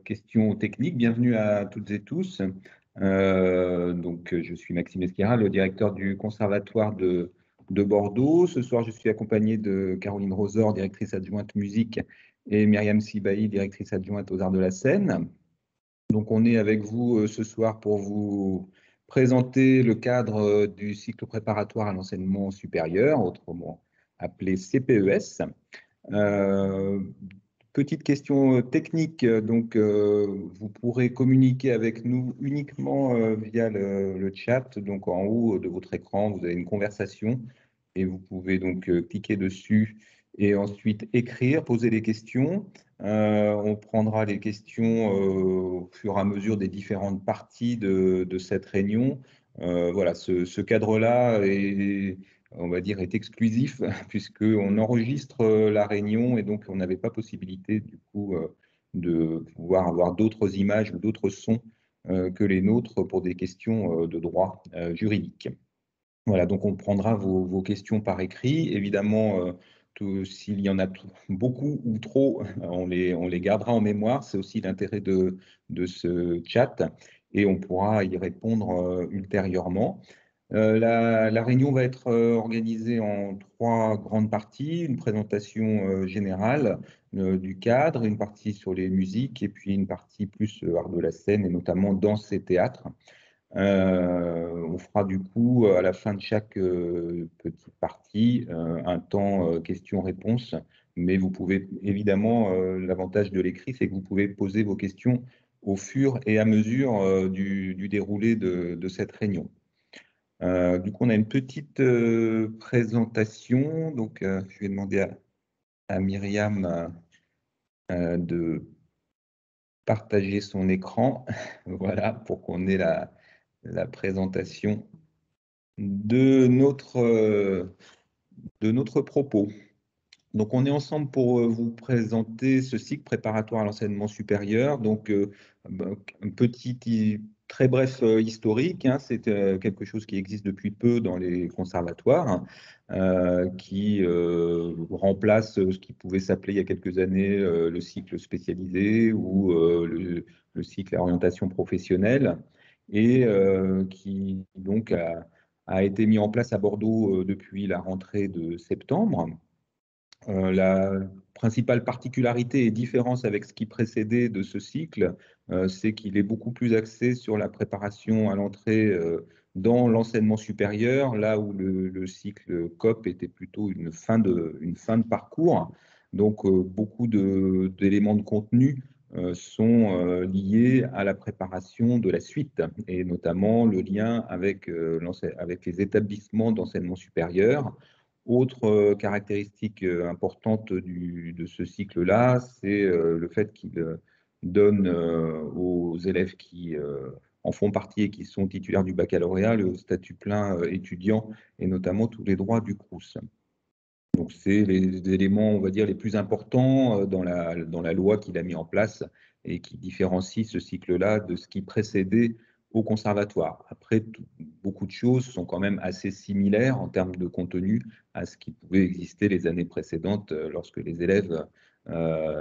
questions techniques. Bienvenue à toutes et tous. Je suis Maxime Esquira, le directeur du Conservatoire de Bordeaux. Ce soir, je suis accompagné de Caroline Rosor, directrice adjointe musique, et Myriam Sibahi, directrice adjointe aux arts de la scène. Donc, on est avec vous ce soir pour vous présenter le cadre du cycle préparatoire à l'enseignement supérieur, autrement appelé CPES. Euh, Petite question technique, vous pourrez communiquer avec nous uniquement via le chat. Donc en haut de votre écran, vous avez une conversation et vous pouvez donc cliquer dessus et ensuite écrire, poser des questions. On prendra les questions au fur et à mesure des différentes parties de cette réunion. Voilà, ce cadre-là est, on va dire, est exclusif puisqu'on enregistre la réunion et donc on n'avait pas possibilité du coup de pouvoir avoir d'autres images ou d'autres sons que les nôtres pour des questions de droit juridique. Voilà, donc on prendra vos questions par écrit. Évidemment, s'il y en a beaucoup ou trop, on les gardera en mémoire. C'est aussi l'intérêt de ce chat et on pourra y répondre ultérieurement. La réunion va être organisée en trois grandes parties, une présentation générale du cadre, une partie sur les musiques et puis une partie plus art de la scène et notamment danse et théâtre. On fera du coup à la fin de chaque petite partie un temps questions-réponses, mais vous pouvez évidemment, l'avantage de l'écrit, c'est que vous pouvez poser vos questions au fur et à mesure du déroulé de cette réunion. Du coup, on a une petite présentation. Donc, je vais demander à Myriam de partager son écran. Voilà, pour qu'on ait la présentation de notre propos. Donc, on est ensemble pour vous présenter ce cycle préparatoire à l'enseignement supérieur. Donc, un petit, très bref historique, hein, c'est quelque chose qui existe depuis peu dans les conservatoires, hein, qui remplace ce qui pouvait s'appeler il y a quelques années le cycle spécialisé ou le cycle à orientation professionnelle, et qui donc a été mis en place à Bordeaux depuis la rentrée de septembre. La principale particularité et différence avec ce qui précédait de ce cycle, c'est qu'il est beaucoup plus axé sur la préparation à l'entrée dans l'enseignement supérieur, là où le cycle COP était plutôt une fin de parcours. Donc, beaucoup d'éléments de contenu sont liés à la préparation de la suite, et notamment le lien avec les établissements d'enseignement supérieur. Autre caractéristique importante de ce cycle-là, c'est le fait qu'il donne aux élèves qui en font partie et qui sont titulaires du baccalauréat le statut plein étudiant et notamment tous les droits du Crous. Donc, c'est les éléments, on va dire, les plus importants dans la loi qu'il a mis en place et qui différencie ce cycle-là de ce qui précédait au conservatoire. Après, beaucoup de choses sont quand même assez similaires en termes de contenu à ce qui pouvait exister les années précédentes lorsque les élèves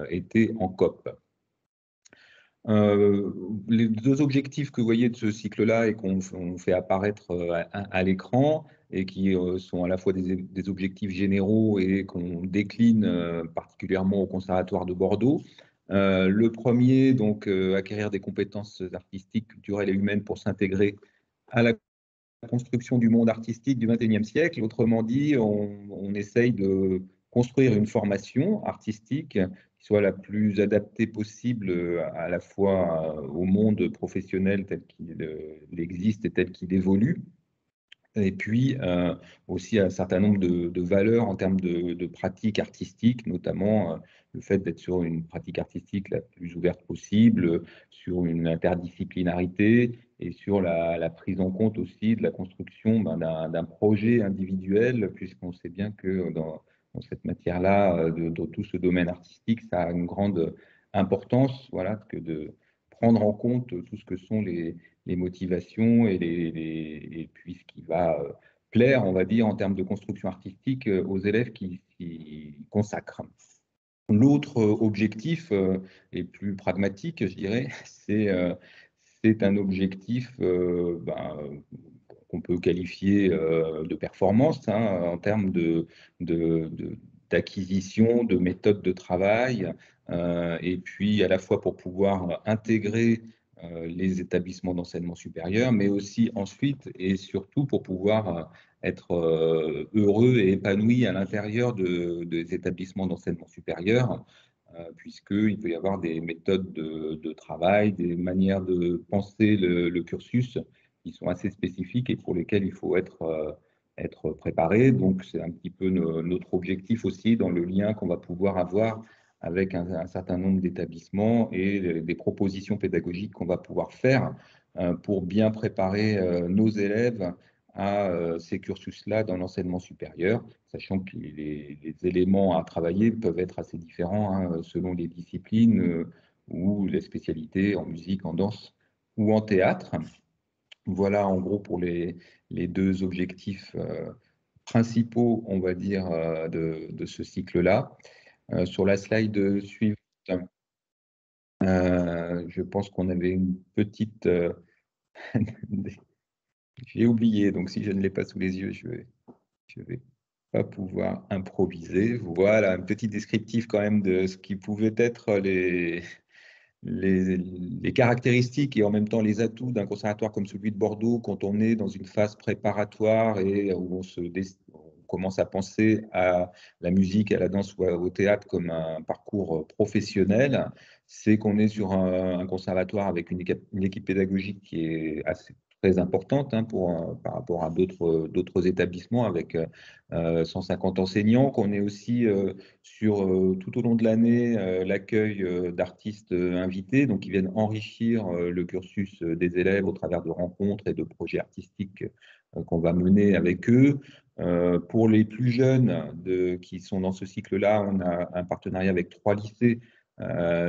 étaient en COP. Les deux objectifs que vous voyez de ce cycle-là et qu'on fait apparaître à l'écran et qui sont à la fois des objectifs généraux et qu'on décline particulièrement au Conservatoire de Bordeaux. Le premier, donc, acquérir des compétences artistiques, culturelles et humaines pour s'intégrer à la construction du monde artistique du XXIe siècle. Autrement dit, on essaye de construire une formation artistique qui soit la plus adaptée possible à la fois au monde professionnel tel qu'il existe et tel qu'il évolue, et puis aussi un certain nombre de valeurs en termes de pratiques artistiques, notamment le fait d'être sur une pratique artistique la plus ouverte possible, sur une interdisciplinarité et sur la prise en compte aussi de la construction d'un projet individuel, puisqu'on sait bien que dans cette matière-là, de tout ce domaine artistique, ça a une grande importance, voilà, que de prendre en compte tout ce que sont les motivations et puis ce qui va plaire, on va dire, en termes de construction artistique aux élèves qui s'y consacrent. L'autre objectif est plus pragmatique, je dirais, c'est un objectif qu'on peut qualifier de performance en termes d'acquisition, de méthode de travail, et puis à la fois pour pouvoir intégrer les établissements d'enseignement supérieur, mais aussi ensuite et surtout pour pouvoir être heureux et épanoui à l'intérieur des établissements d'enseignement supérieur, puisqu'il peut y avoir des méthodes de travail, des manières de penser le cursus qui sont assez spécifiques et pour lesquelles il faut être préparé. Donc, c'est un petit peu notre objectif aussi dans le lien qu'on va pouvoir avoir avec un certain nombre d'établissements et des propositions pédagogiques qu'on va pouvoir faire pour bien préparer nos élèves à ces cursus-là dans l'enseignement supérieur, sachant que les éléments à travailler peuvent être assez différents selon les disciplines ou les spécialités en musique, en danse ou en théâtre. Voilà en gros pour les deux objectifs principaux, on va dire, de ce cycle-là. Sur la slide suivante, je pense qu'on avait une petite... j'ai oublié, donc si je ne l'ai pas sous les yeux, je vais pas pouvoir improviser. Voilà, un petit descriptif quand même de ce qui pouvaient être les caractéristiques et en même temps les atouts d'un conservatoire comme celui de Bordeaux quand on est dans une phase préparatoire et où on commence à penser à la musique, à la danse ou au théâtre comme un parcours professionnel, c'est qu'on est sur un conservatoire avec une équipe pédagogique qui est assez très importante par rapport à d'autres établissements avec 150 enseignants, qu'on est aussi sur tout au long de l'année l'accueil d'artistes invités, donc qui viennent enrichir le cursus des élèves au travers de rencontres et de projets artistiques qu'on va mener avec eux. Pour les plus jeunes qui sont dans ce cycle-là, on a un partenariat avec 3 lycées,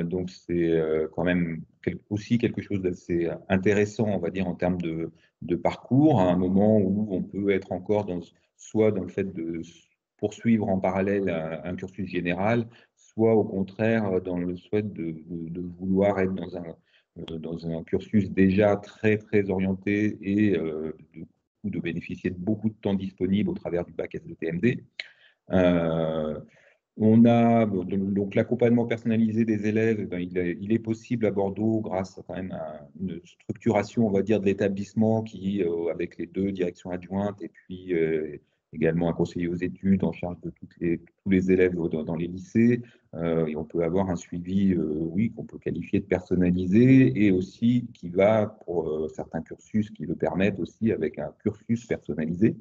donc c'est quand même aussi quelque chose d'assez intéressant, on va dire, en termes de parcours, à un moment où on peut être encore soit dans le fait de poursuivre en parallèle cursus général, soit au contraire dans le souhait de vouloir être dans un cursus déjà très, très orienté et de bénéficier de beaucoup de temps disponible au travers du bac SVT-MD. On a donc l'accompagnement personnalisé des élèves, il est possible à Bordeaux grâce quand même à une structuration, on va dire, de l'établissement qui, avec les 2 directions adjointes et puis également un conseiller aux études en charge de tous les élèves dans les lycées. Et on peut avoir un suivi, oui, qu'on peut qualifier de personnalisé et aussi qui va, pour certains cursus, qui le permettent aussi avec un cursus personnalisé.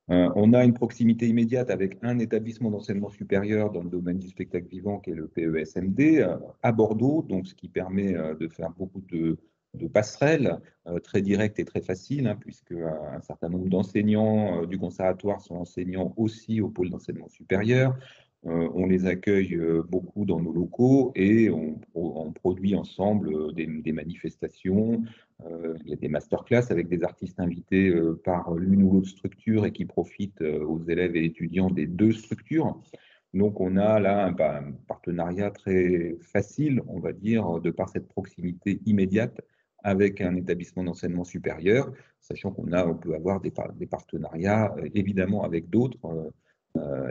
On a une proximité immédiate avec un établissement d'enseignement supérieur dans le domaine du spectacle vivant qui est le PESMD à Bordeaux, donc ce qui permet de faire beaucoup de passerelles très directes et très faciles, puisque un certain nombre d'enseignants du conservatoire sont enseignants aussi au pôle d'enseignement supérieur. On les accueille beaucoup dans nos locaux et on produit ensemble des manifestations. Il y a des masterclass avec des artistes invités par l'une ou l'autre structure et qui profitent aux élèves et étudiants des 2 structures. Donc, on a là un partenariat très facile, on va dire, de par cette proximité immédiate avec un établissement d'enseignement supérieur, sachant on peut avoir des partenariats évidemment avec d'autres,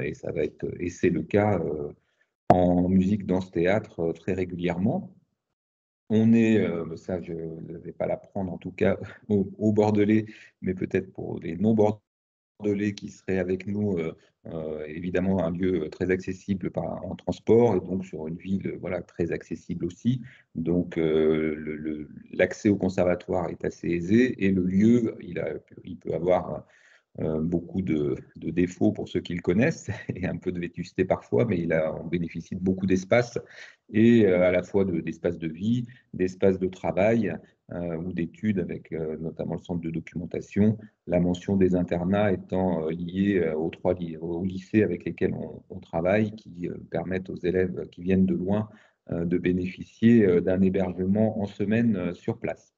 et c'est le cas en musique, danse, théâtre très régulièrement. On est, ça je ne vais pas l'apprendre en tout cas aux Bordelais, mais peut-être pour les non-Bordelais qui seraient avec nous, évidemment un lieu très accessible en transport et donc sur une ville voilà, très accessible aussi. Donc l'accès au conservatoire est assez aisé et le lieu, il peut avoir beaucoup de défauts pour ceux qui le connaissent et un peu de vétusté parfois, mais on bénéficie de beaucoup d'espace et à la fois d'espace de vie, d'espace de travail ou d'études avec notamment le centre de documentation, la mention des internats étant liée aux lycées avec lesquels on travaille qui permettent aux élèves qui viennent de loin de bénéficier d'un hébergement en semaine sur place.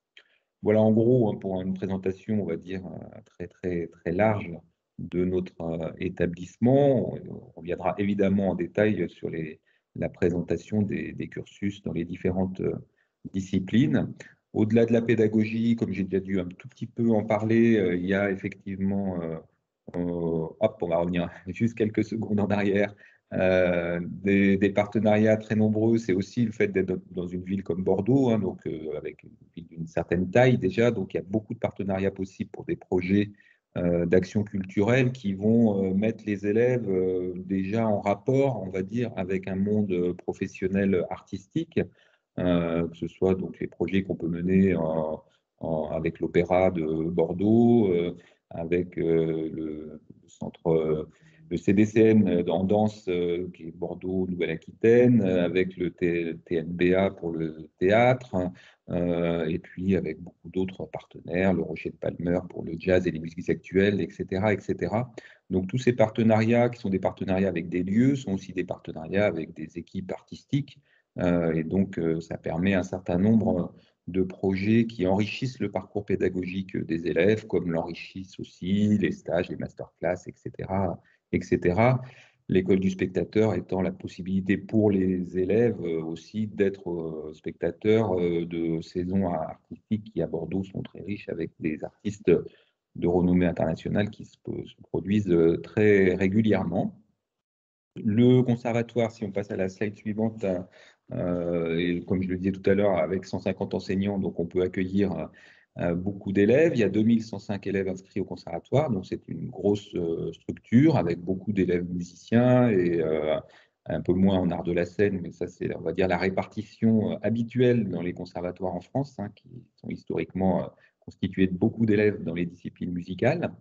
Voilà en gros pour une présentation, on va dire, très, très, très large de notre établissement. On reviendra évidemment en détail sur la présentation des cursus dans les différentes disciplines. Au-delà de la pédagogie, comme j'ai déjà dû un tout petit peu en parler, il y a effectivement, hop, on va revenir juste quelques secondes en arrière, des partenariats très nombreux. C'est aussi le fait d'être dans une ville comme Bordeaux, hein, donc avec une ville d'une certaine taille déjà. Donc il y a beaucoup de partenariats possibles pour des projets d'action culturelle qui vont mettre les élèves déjà en rapport, on va dire, avec un monde professionnel artistique, que ce soit donc les projets qu'on peut mener avec l'Opéra de Bordeaux, avec le centre, le CDCN en danse, qui est Bordeaux, Nouvelle-Aquitaine, avec le TNBA pour le théâtre, et puis avec beaucoup d'autres partenaires, le Rocher de Palmer pour le jazz et les musiques actuelles, etc., etc. Donc tous ces partenariats, qui sont des partenariats avec des lieux, sont aussi des partenariats avec des équipes artistiques, et donc ça permet un certain nombre de projets qui enrichissent le parcours pédagogique des élèves, comme l'enrichissent aussi les stages, les masterclass, etc., etc. L'école du spectateur étant la possibilité pour les élèves aussi d'être spectateurs de saisons artistiques qui à Bordeaux sont très riches avec des artistes de renommée internationale qui se produisent très régulièrement. Le conservatoire, si on passe à la slide suivante, et comme je le disais tout à l'heure, avec 150 enseignants, donc on peut accueillir beaucoup d'élèves. Il y a 2105 élèves inscrits au conservatoire, donc c'est une grosse structure avec beaucoup d'élèves musiciens et un peu moins en art de la scène, mais ça c'est, on va dire, la répartition habituelle dans les conservatoires en France, hein, qui sont historiquement constitués de beaucoup d'élèves dans les disciplines musicales.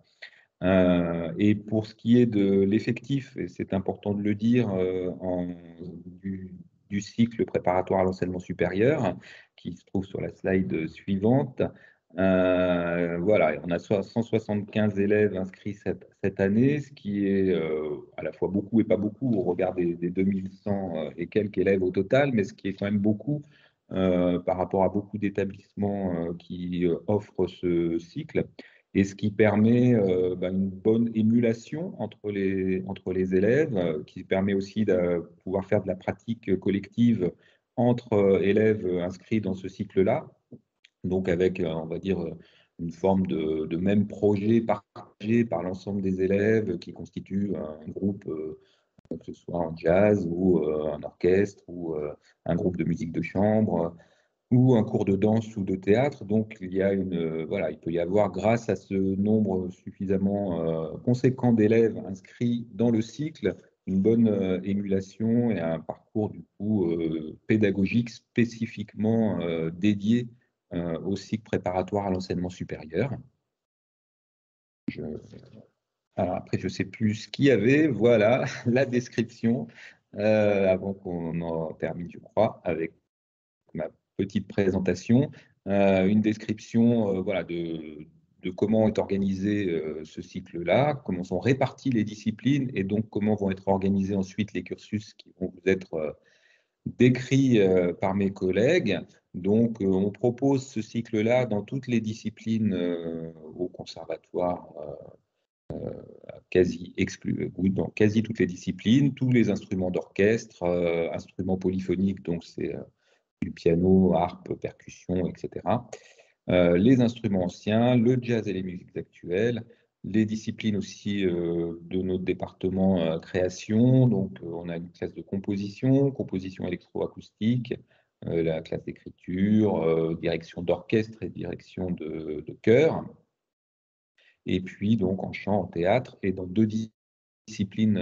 Et pour ce qui est de l'effectif, et c'est important de le dire, du cycle préparatoire à l'enseignement supérieur, qui se trouve sur la slide suivante, voilà, on a 175 élèves inscrits cette année, ce qui est à la fois beaucoup et pas beaucoup au regard des 2100 et quelques élèves au total, mais ce qui est quand même beaucoup par rapport à beaucoup d'établissements qui offrent ce cycle, et ce qui permet une bonne émulation entre les élèves, qui permet aussi de pouvoir faire de la pratique collective entre élèves inscrits dans ce cycle-là, donc avec, on va dire, une forme de même projet partagé par l'ensemble des élèves qui constituent un groupe, que ce soit en jazz ou un orchestre ou un groupe de musique de chambre ou un cours de danse ou de théâtre. Donc, il y a voilà, il peut y avoir, grâce à ce nombre suffisamment conséquent d'élèves inscrits dans le cycle, une bonne émulation et un parcours du coup pédagogique spécifiquement dédié au cycle préparatoire à l'enseignement supérieur. Alors après, je ne sais plus ce qu'il y avait. Voilà la description avant qu'on en termine, je crois, avec ma petite présentation, une description voilà, de comment est organisé ce cycle-là, comment sont réparties les disciplines et donc comment vont être organisés ensuite les cursus qui vont vous être décrits par mes collègues. Donc, on propose ce cycle-là dans toutes les disciplines au conservatoire, quasi exclu, oui, dans quasi toutes les disciplines, tous les instruments d'orchestre, instruments polyphoniques, donc c'est du piano, harpe, percussion, etc. Les instruments anciens, le jazz et les musiques actuelles, les disciplines aussi de notre département création. Donc, on a une classe de composition, composition électroacoustique, la classe d'écriture, direction d'orchestre et direction de chœur. Et puis, donc, en chant, en théâtre et dans deux disciplines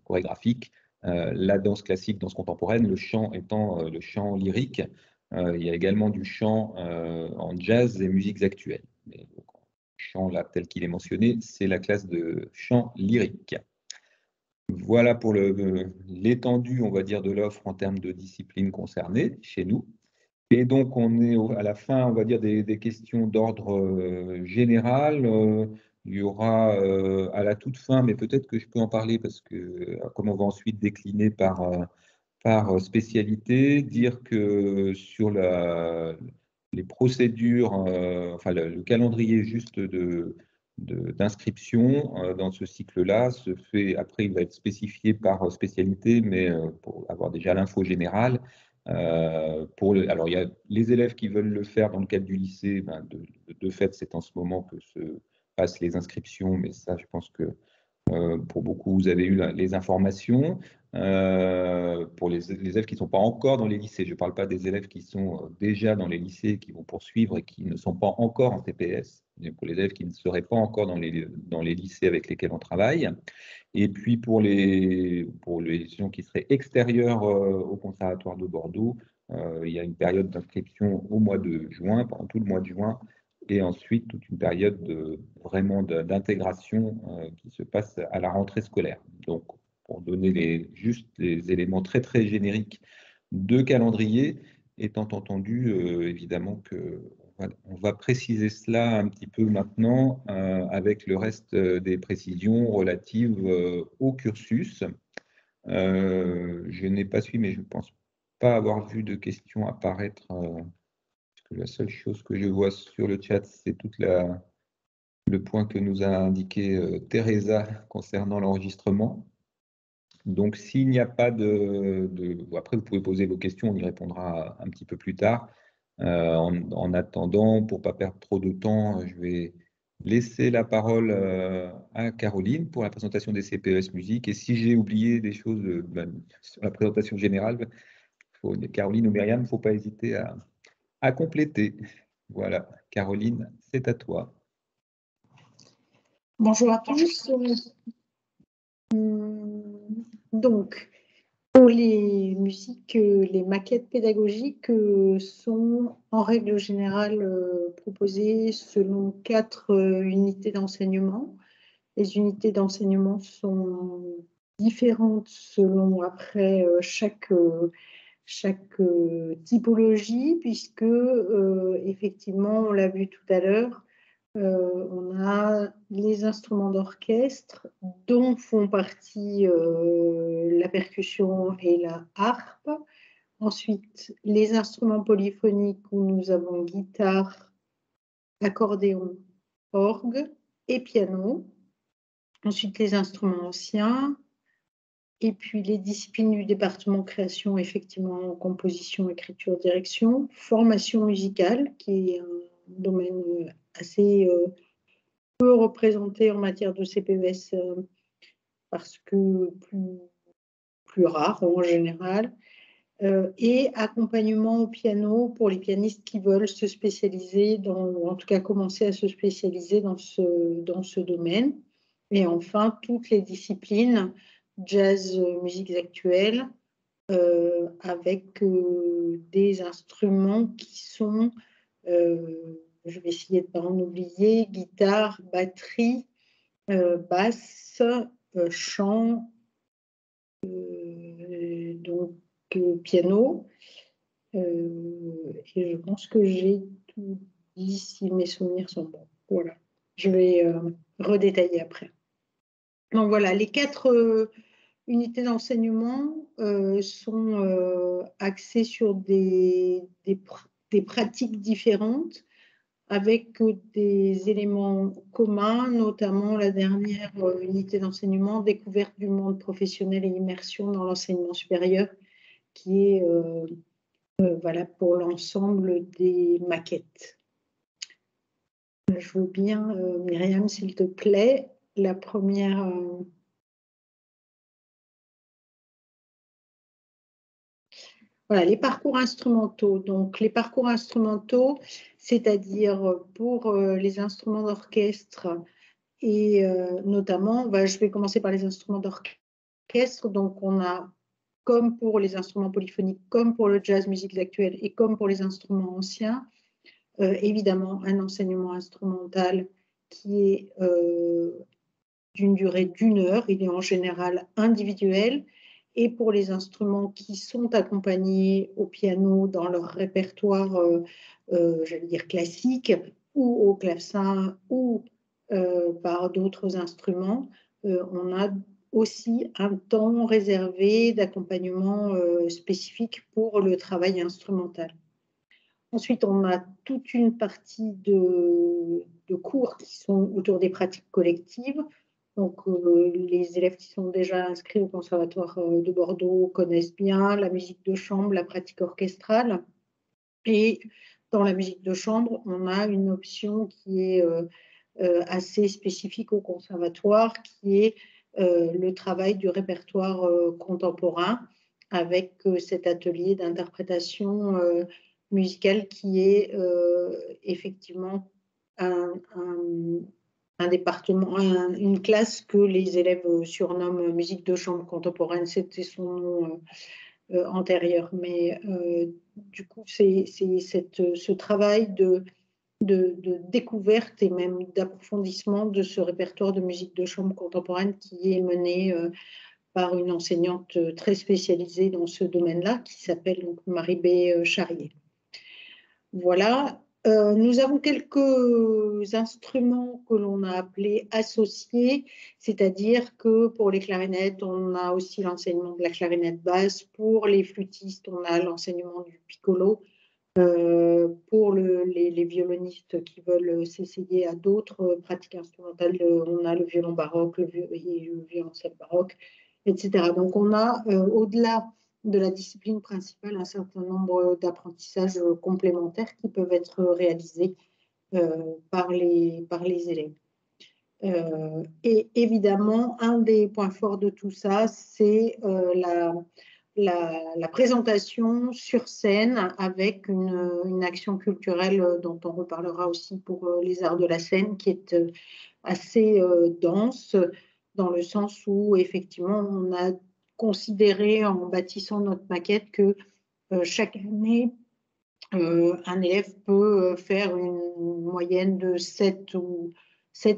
chorégraphiques, la danse classique, danse contemporaine, le chant étant le chant lyrique. Il y a également du chant en jazz et musiques actuelles. Mais donc, le chant, là, tel qu'il est mentionné, c'est la classe de chant lyrique. Voilà pour l'étendue, on va dire, de l'offre en termes de disciplines concernées chez nous. Et donc, on est à la fin, on va dire, des questions d'ordre général. Il y aura à la toute fin, mais peut-être que je peux en parler parce que, comme on va ensuite décliner par spécialité, dire que sur les procédures, enfin le calendrier juste d'inscription dans ce cycle-là se fait, après il va être spécifié par spécialité, mais pour avoir déjà l'info générale. Alors il y a les élèves qui veulent le faire dans le cadre du lycée, ben, de fait c'est en ce moment que se passent les inscriptions, mais ça je pense que pour beaucoup, vous avez eu les informations. Pour les élèves qui ne sont pas encore dans les lycées, je ne parle pas des élèves qui sont déjà dans les lycées, qui vont poursuivre et qui ne sont pas encore en TPS, mais pour les élèves qui ne seraient pas encore dans les lycées avec lesquels on travaille. Et puis pour les gens qui seraient extérieurs au Conservatoire de Bordeaux, il y a une période d'inscription au mois de juin, pendant tout le mois de juin, et ensuite toute une période vraiment d'intégration qui se passe à la rentrée scolaire. Donc, pour donner juste les éléments très très génériques de calendrier, étant entendu évidemment que on va préciser cela un petit peu maintenant avec le reste des précisions relatives au cursus. Je n'ai pas suivi, mais je ne pense pas avoir vu de questions apparaître. La seule chose que je vois sur le chat, c'est le point que nous a indiqué Teresa concernant l'enregistrement. Donc, s'il n'y a pas après, vous pouvez poser vos questions, on y répondra un petit peu plus tard. En attendant, pour ne pas perdre trop de temps, je vais laisser la parole à Caroline pour la présentation des CPES musique. Et si j'ai oublié des choses sur la présentation générale, Caroline ou Myriam, il ne faut pas hésiter à compléter. Voilà, Caroline, c'est à toi. Bonjour à tous. Donc, pour les musiques, les maquettes pédagogiques sont en règle générale proposées selon 4 unités d'enseignement. Les unités d'enseignement sont différentes selon après chaque typologie, puisque effectivement, on l'a vu tout à l'heure, on a les instruments d'orchestre dont font partie la percussion et la harpe. Ensuite, les instruments polyphoniques où nous avons guitare, accordéon, orgue et piano. Ensuite, les instruments anciens. Et puis, les disciplines du département création, effectivement, composition, écriture, direction. Formation musicale, qui est un domaine assez peu représenté en matière de CPES parce que plus rare en général. Et accompagnement au piano pour les pianistes qui veulent se spécialiser, ou en tout cas commencer à se spécialiser dans ce domaine. Et enfin, toutes les disciplines, jazz, musiques actuelles, avec des instruments qui sont, je vais essayer de ne pas en oublier, guitare, batterie, basse, chant, donc piano. Et je pense que j'ai tout dit si mes souvenirs sont bons. Voilà, je vais redétailler après. Donc voilà, les 4 unités d'enseignement sont axées sur des pratiques différentes avec des éléments communs, notamment la dernière unité d'enseignement, découverte du monde professionnel et immersion dans l'enseignement supérieur, qui est voilà, pour l'ensemble des maquettes. Je veux bien, Myriam, s'il te plaît, la première... Voilà, les parcours instrumentaux. Donc, les parcours instrumentaux, c'est-à-dire pour les instruments d'orchestre et notamment, je vais commencer par les instruments d'orchestre. Donc, on a, comme pour les instruments polyphoniques, comme pour le jazz, musiques actuelles et comme pour les instruments anciens, évidemment, un enseignement instrumental qui est d'une durée d'1 heure. Il est en général individuel. Et pour les instruments qui sont accompagnés au piano dans leur répertoire, j'allais dire classique, ou au clavecin, ou par d'autres instruments, on a aussi un temps réservé d'accompagnement spécifique pour le travail instrumental. Ensuite, on a toute une partie de cours qui sont autour des pratiques collectives. Donc, les élèves qui sont déjà inscrits au Conservatoire de Bordeaux connaissent bien la musique de chambre, la pratique orchestrale. Et dans la musique de chambre, on a une option qui est assez spécifique au Conservatoire, qui est le travail du répertoire contemporain avec cet atelier d'interprétation musicale qui est effectivement un, un département, une classe que les élèves surnomment musique de chambre contemporaine. C'était son nom antérieur. Mais du coup, c'est ce travail de découverte et même d'approfondissement de ce répertoire de musique de chambre contemporaine qui est mené par une enseignante très spécialisée dans ce domaine-là, qui s'appelle donc Marie-B Charrier. Voilà. Nous avons quelques instruments que l'on a appelés associés, c'est-à-dire que pour les clarinettes, on a aussi l'enseignement de la clarinette basse. Pour les flûtistes, on a l'enseignement du piccolo. Pour les violonistes qui veulent s'essayer à d'autres pratiques instrumentales, on a le violon baroque, le violoncelle baroque, etc. Donc on a, au-delà de la discipline principale, un certain nombre d'apprentissages complémentaires qui peuvent être réalisés par les élèves. Et évidemment, un des points forts de tout ça, c'est la présentation sur scène avec une action culturelle dont on reparlera aussi pour les arts de la scène, qui est assez dense, dans le sens où effectivement on a considéré en bâtissant notre maquette que chaque année, un élève peut faire une moyenne de 7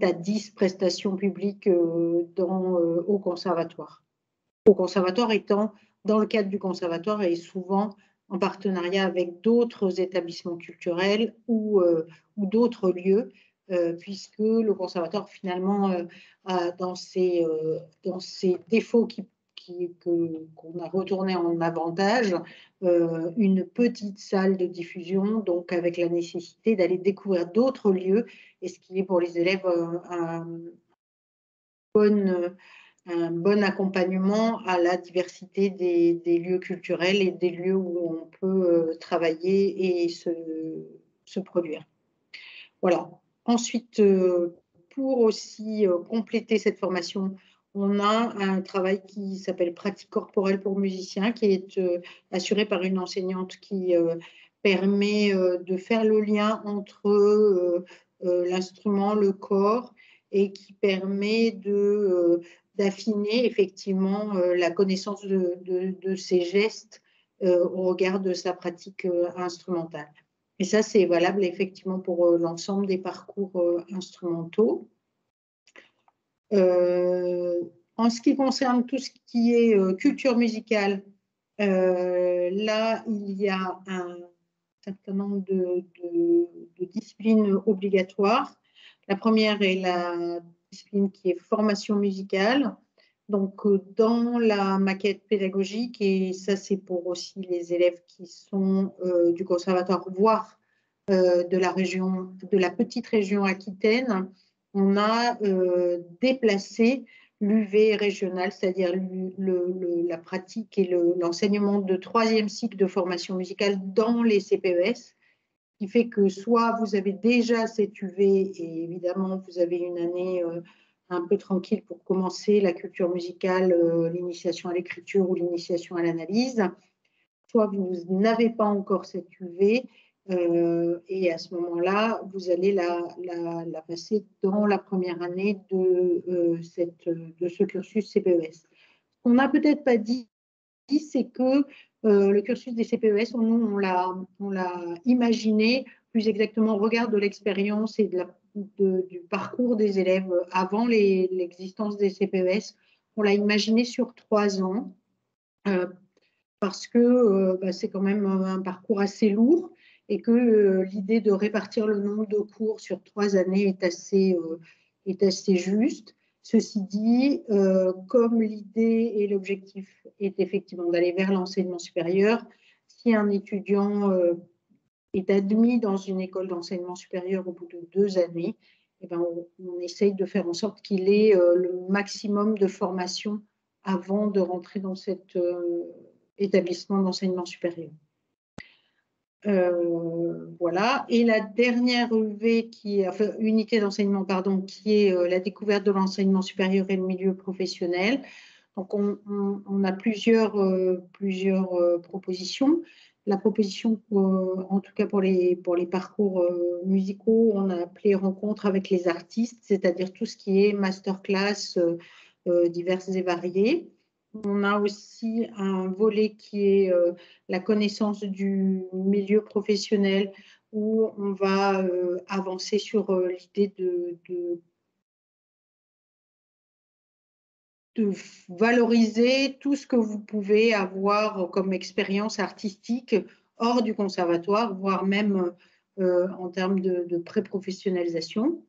à 10 prestations publiques au conservatoire. Au conservatoire étant dans le cadre du conservatoire et souvent en partenariat avec d'autres établissements culturels ou d'autres lieux, puisque le conservatoire finalement a dans ses défauts qu'on a retourné en avantage, une petite salle de diffusion, donc avec la nécessité d'aller découvrir d'autres lieux, et ce qui est pour les élèves un bon accompagnement à la diversité des lieux culturels et des lieux où on peut travailler et se produire. Voilà. Ensuite, pour aussi compléter cette formation, on a un travail qui s'appelle pratique corporelle pour musiciens, qui est assuré par une enseignante qui permet de faire le lien entre l'instrument, le corps, et qui permet d'affiner effectivement la connaissance de ses gestes au regard de sa pratique instrumentale. Et ça, c'est valable effectivement pour l'ensemble des parcours instrumentaux. En ce qui concerne tout ce qui est culture musicale, là, il y a un certain nombre de disciplines obligatoires. La première est la discipline qui est formation musicale. Donc, dans la maquette pédagogique, et ça c'est pour aussi les élèves qui sont du conservatoire, voire de la petite région Aquitaine, on a déplacé l'UV régional, c'est-à-dire la pratique et l'enseignement de 3e cycle de formation musicale dans les CPES, qui fait que soit vous avez déjà cette UV et évidemment vous avez une année un peu tranquille pour commencer la culture musicale, l'initiation à l'écriture ou l'initiation à l'analyse, soit vous n'avez pas encore cette UV et à ce moment-là, vous allez la passer dans la première année de ce cursus CPES. Ce qu'on n'a peut-être pas dit, c'est que le cursus des CPES, nous, on l'a imaginé plus exactement au regard de l'expérience et du parcours des élèves avant l'existence des CPES. On l'a imaginé sur 3 ans parce que c'est quand même un parcours assez lourd et que l'idée de répartir le nombre de cours sur 3 années est assez juste. Ceci dit, comme l'idée et l'objectif est effectivement d'aller vers l'enseignement supérieur, si un étudiant est admis dans une école d'enseignement supérieur au bout de 2 années, eh ben, on essaye de faire en sorte qu'il ait le maximum de formation avant de rentrer dans cet établissement d'enseignement supérieur. Voilà. Et la dernière unité d'enseignement, pardon, qui est la découverte de l'enseignement supérieur et le milieu professionnel. Donc, on a plusieurs propositions. La proposition, en tout cas pour les parcours musicaux, on a appelé rencontre avec les artistes, c'est-à-dire tout ce qui est masterclass diverses et variées. On a aussi un volet qui est la connaissance du milieu professionnel, où on va avancer sur l'idée de valoriser tout ce que vous pouvez avoir comme expérience artistique hors du conservatoire, voire même en termes de pré-professionnalisation.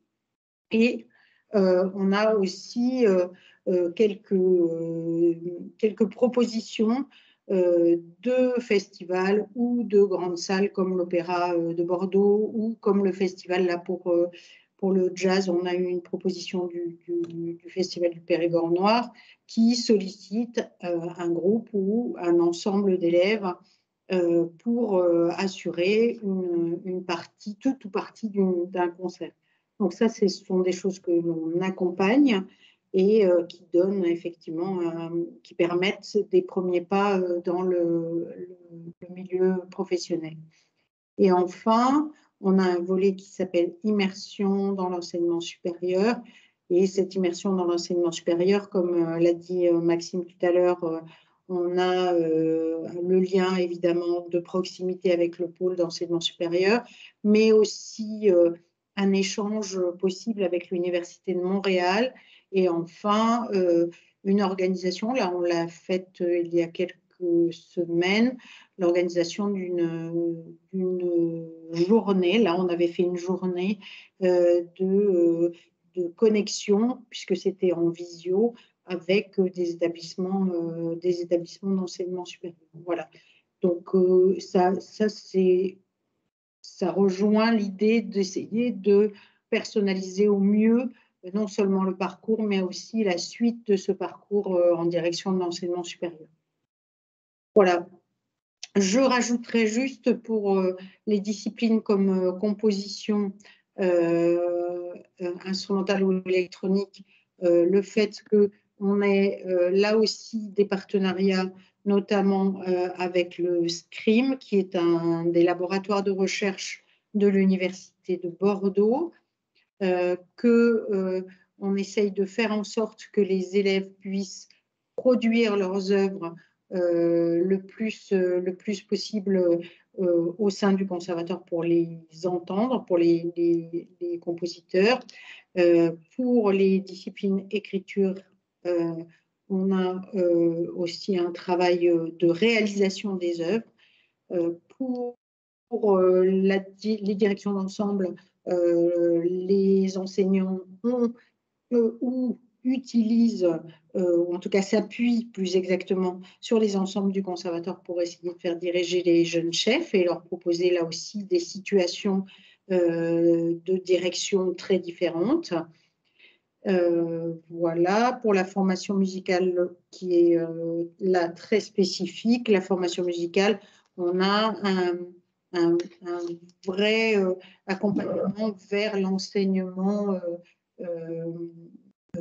Et on a aussi quelques propositions de festivals ou de grandes salles comme l'Opéra de Bordeaux ou comme le festival là pour le jazz. On a eu une proposition du Festival du Périgord Noir qui sollicite un groupe ou un ensemble d'élèves pour assurer une partie, toute ou partie d'un concert. Donc ça, ce sont des choses que l'on accompagne et qui donnent effectivement, qui permettent des premiers pas dans le milieu professionnel. Et enfin, on a un volet qui s'appelle immersion dans l'enseignement supérieur. Et cette immersion dans l'enseignement supérieur, comme l'a dit Maxime tout à l'heure, on a le lien évidemment de proximité avec le pôle d'enseignement supérieur, mais aussi un échange possible avec l'Université de Montréal. Et enfin, une organisation, là on l'a faite il y a quelques semaines, l'organisation d'une journée. Là, on avait fait une journée de connexion, puisque c'était en visio, avec des établissements d'enseignement supérieur. Voilà. Donc, ça rejoint l'idée d'essayer de personnaliser au mieux non seulement le parcours, mais aussi la suite de ce parcours en direction de l'enseignement supérieur. Voilà. Je rajouterai juste pour les disciplines comme composition instrumentale ou électronique, le fait qu'on ait là aussi des partenariats, notamment avec le SCRIM, qui est un des laboratoires de recherche de l'Université de Bordeaux, qu'on essaye de faire en sorte que les élèves puissent produire leurs œuvres le plus possible au sein du conservatoire pour les entendre, pour les compositeurs. Pour les disciplines écriture, on a aussi un travail de réalisation des œuvres. Pour les directions d'ensemble, les enseignants ont ou utilisent, ou en tout cas s'appuient plus exactement sur les ensembles du conservatoire pour essayer de faire diriger les jeunes chefs et leur proposer là aussi des situations de direction très différentes. Voilà, pour la formation musicale qui est là très spécifique, la formation musicale, on a un vrai accompagnement vers l'enseignement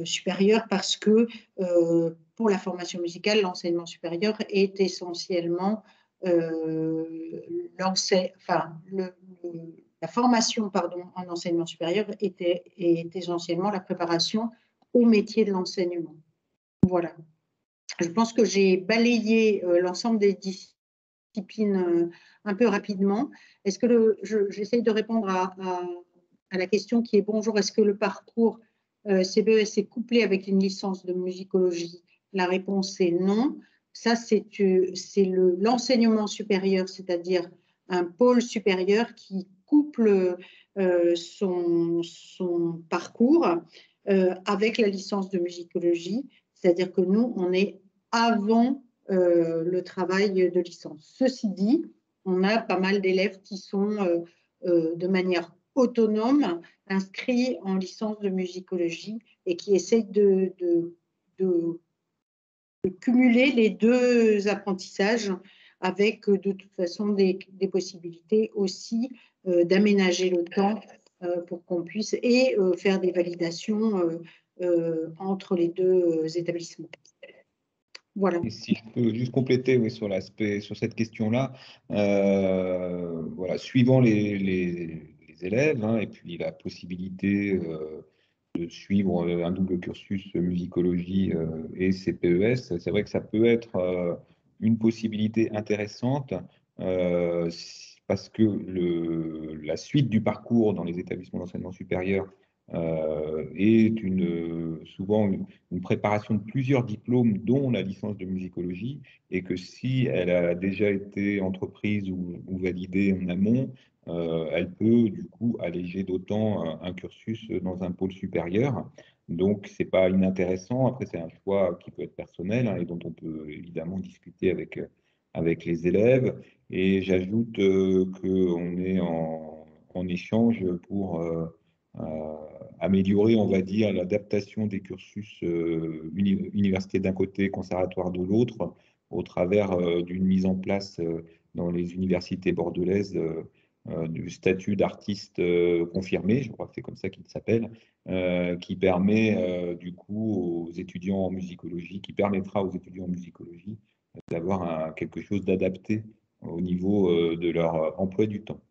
supérieur parce que pour la formation musicale, l'enseignement supérieur est essentiellement la formation en enseignement supérieur est essentiellement la préparation au métier de l'enseignement. Voilà. Je pense que j'ai balayé l'ensemble des disciplines un peu rapidement. Est-ce que j'essaye de répondre à la question qui est bonjour, est-ce que le parcours CBES est couplé avec une licence de musicologie? La réponse est non. Ça, c'est l'enseignement supérieur, c'est-à-dire un pôle supérieur qui couple son parcours avec la licence de musicologie, c'est-à-dire que nous, on est avant le travail de licence. Ceci dit, on a pas mal d'élèves qui sont de manière autonome inscrits en licence de musicologie et qui essayent de cumuler les deux apprentissages avec de toute façon des possibilités aussi d'aménager le temps pour qu'on puisse faire des validations entre les deux établissements. Voilà. Et si je peux juste compléter oui, sur cette question-là, voilà, suivant les élèves et puis la possibilité de suivre un double cursus musicologie et CPES, c'est vrai que ça peut être une possibilité intéressante parce que la suite du parcours dans les établissements d'enseignement supérieur est souvent une préparation de plusieurs diplômes, dont la licence de musicologie, et que si elle a déjà été entreprise ou validée en amont, elle peut du coup alléger d'autant un cursus dans un pôle supérieur. Donc, ce n'est pas inintéressant. Après, c'est un choix qui peut être personnel et dont on peut évidemment discuter avec les élèves. Et j'ajoute qu'on est en échange pour améliorer, on va dire, l'adaptation des cursus université d'un côté, conservatoire de l'autre, au travers d'une mise en place dans les universités bordelaises du statut d'artiste confirmé, je crois que c'est comme ça qu'il s'appelle, qui permet du coup aux étudiants en musicologie, qui permettra aux étudiants en musicologie d'avoir quelque chose d'adapté au niveau de leur emploi du temps.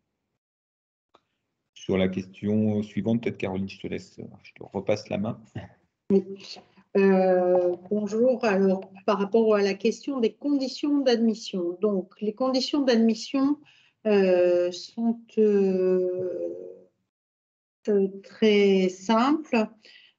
Sur la question suivante, peut-être Caroline, je te repasse la main. Oui. Bonjour. Alors, par rapport à la question des conditions d'admission. Donc, les conditions d'admission sont très simples,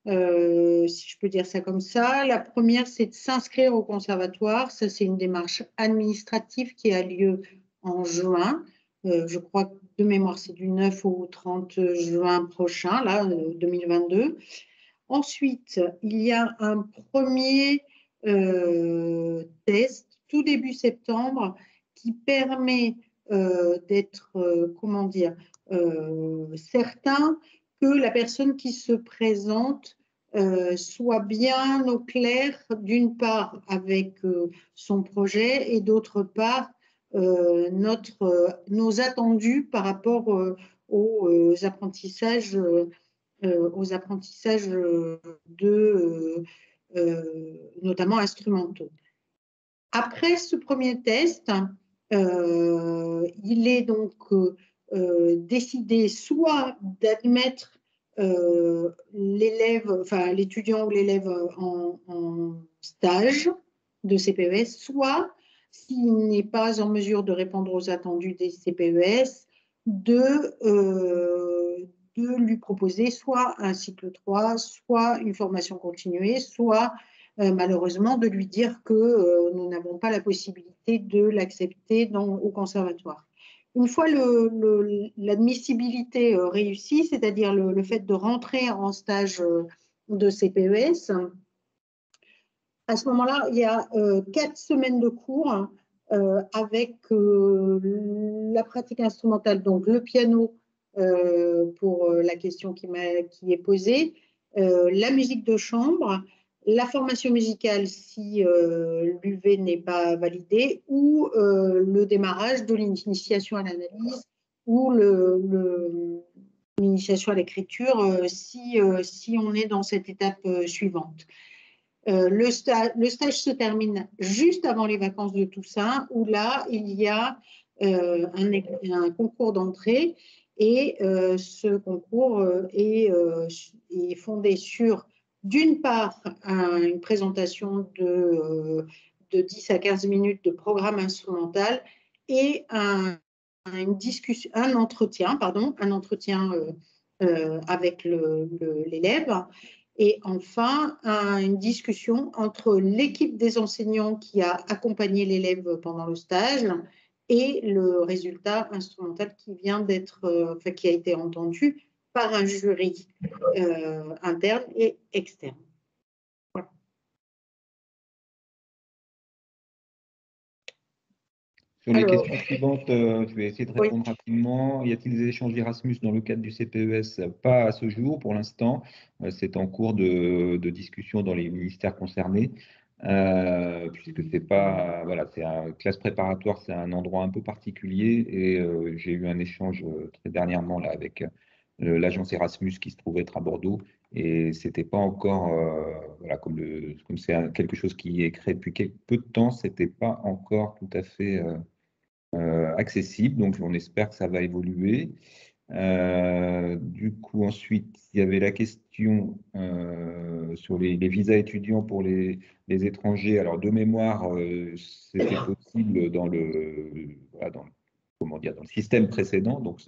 si je peux dire ça comme ça. La première, c'est de s'inscrire au conservatoire. Ça, c'est une démarche administrative qui a lieu en juin. Je crois que de mémoire, c'est du 9 au 30 juin prochain, là, 2022. Ensuite, il y a un premier test tout début septembre qui permet d'être, comment dire, certain que la personne qui se présente soit bien au clair, d'une part avec son projet et d'autre part nos attendus par rapport aux apprentissages notamment instrumentaux. Après ce premier test, il est donc décidé soit d'admettre l'étudiant ou l'élève en stage de CPES, soit, s'il n'est pas en mesure de répondre aux attendus des CPES, de lui proposer soit un cycle 3, soit une formation continuée, soit malheureusement de lui dire que nous n'avons pas la possibilité de l'accepter au conservatoire. Une fois l'admissibilité réussie, c'est-à-dire le fait de rentrer en stage de CPES, à ce moment-là, il y a 4 semaines de cours avec la pratique instrumentale, donc le piano pour la question qui est posée, la musique de chambre, la formation musicale si l'UV n'est pas validée, ou le démarrage de l'initiation à l'analyse ou l'initiation à l'écriture si on est dans cette étape suivante. Le stage se termine juste avant les vacances de Toussaint, où là, il y a un concours d'entrée et ce concours est fondé sur, d'une part, une présentation de 10 à 15 minutes de programme instrumental et un entretien avec l'élève. Et enfin, une discussion entre l'équipe des enseignants qui a accompagné l'élève pendant le stage et le résultat instrumental qui qui a été entendu par un jury interne et externe. Sur les Alors, questions suivantes, je vais essayer de oui. répondre rapidement. Y a-t-il des échanges Erasmus dans le cadre du CPES? Pas à ce jour, pour l'instant. C'est en cours de discussion dans les ministères concernés, puisque c'est pas, voilà, c'est un classe préparatoire, c'est un endroit un peu particulier. Et j'ai eu un échange très dernièrement là avec l'agence Erasmus qui se trouvait être à Bordeaux. Et c'était pas encore, voilà, comme c'est quelque chose qui est créé depuis peu de temps, c'était pas encore tout à fait accessible. Donc, on espère que ça va évoluer. Du coup, ensuite, il y avait la question sur les visas étudiants pour les étrangers. Alors, de mémoire, c'était possible voilà, comment dire, dans le système précédent, donc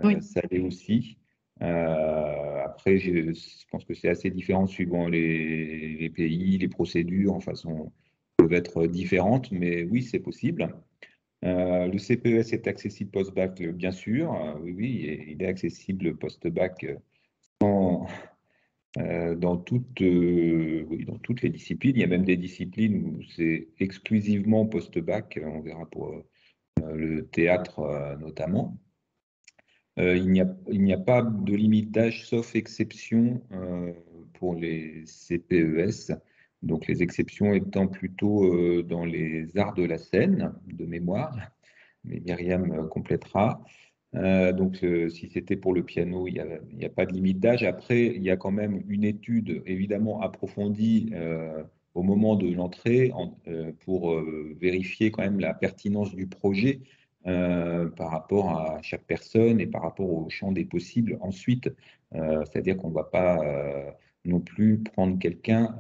Oui. ça allait aussi. Après, je pense que c'est assez différent suivant les pays, les procédures, enfin, peuvent être différentes, mais oui, c'est possible. Le CPES est accessible post-bac, bien sûr. Oui, oui, il est accessible post-bac oui, dans toutes les disciplines. Il y a même des disciplines où c'est exclusivement post-bac. On verra pour le théâtre notamment. Il n'y a pas de limite d'âge, sauf exception pour les CPES. Donc les exceptions étant plutôt dans les arts de la scène, de mémoire, mais Myriam complétera. Donc si c'était pour le piano, il y a pas de limite d'âge. Après, il y a quand même une étude évidemment approfondie au moment de l'entrée pour vérifier quand même la pertinence du projet par rapport à chaque personne et par rapport au champ des possibles ensuite. C'est-à-dire qu'on ne va pas non plus prendre quelqu'un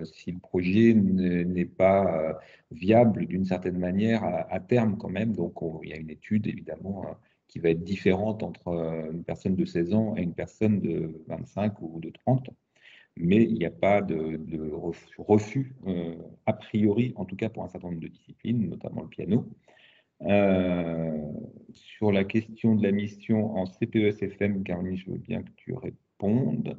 si le projet n'est pas viable d'une certaine manière à terme quand même. Donc il y a une étude évidemment qui va être différente entre une personne de 16 ans et une personne de 25 ou de 30. Mais il n'y a pas de refus, a priori, en tout cas pour un certain nombre de disciplines, notamment le piano. Sur la question de la mission en CPES-FM, Caroline, je veux bien que tu répondes.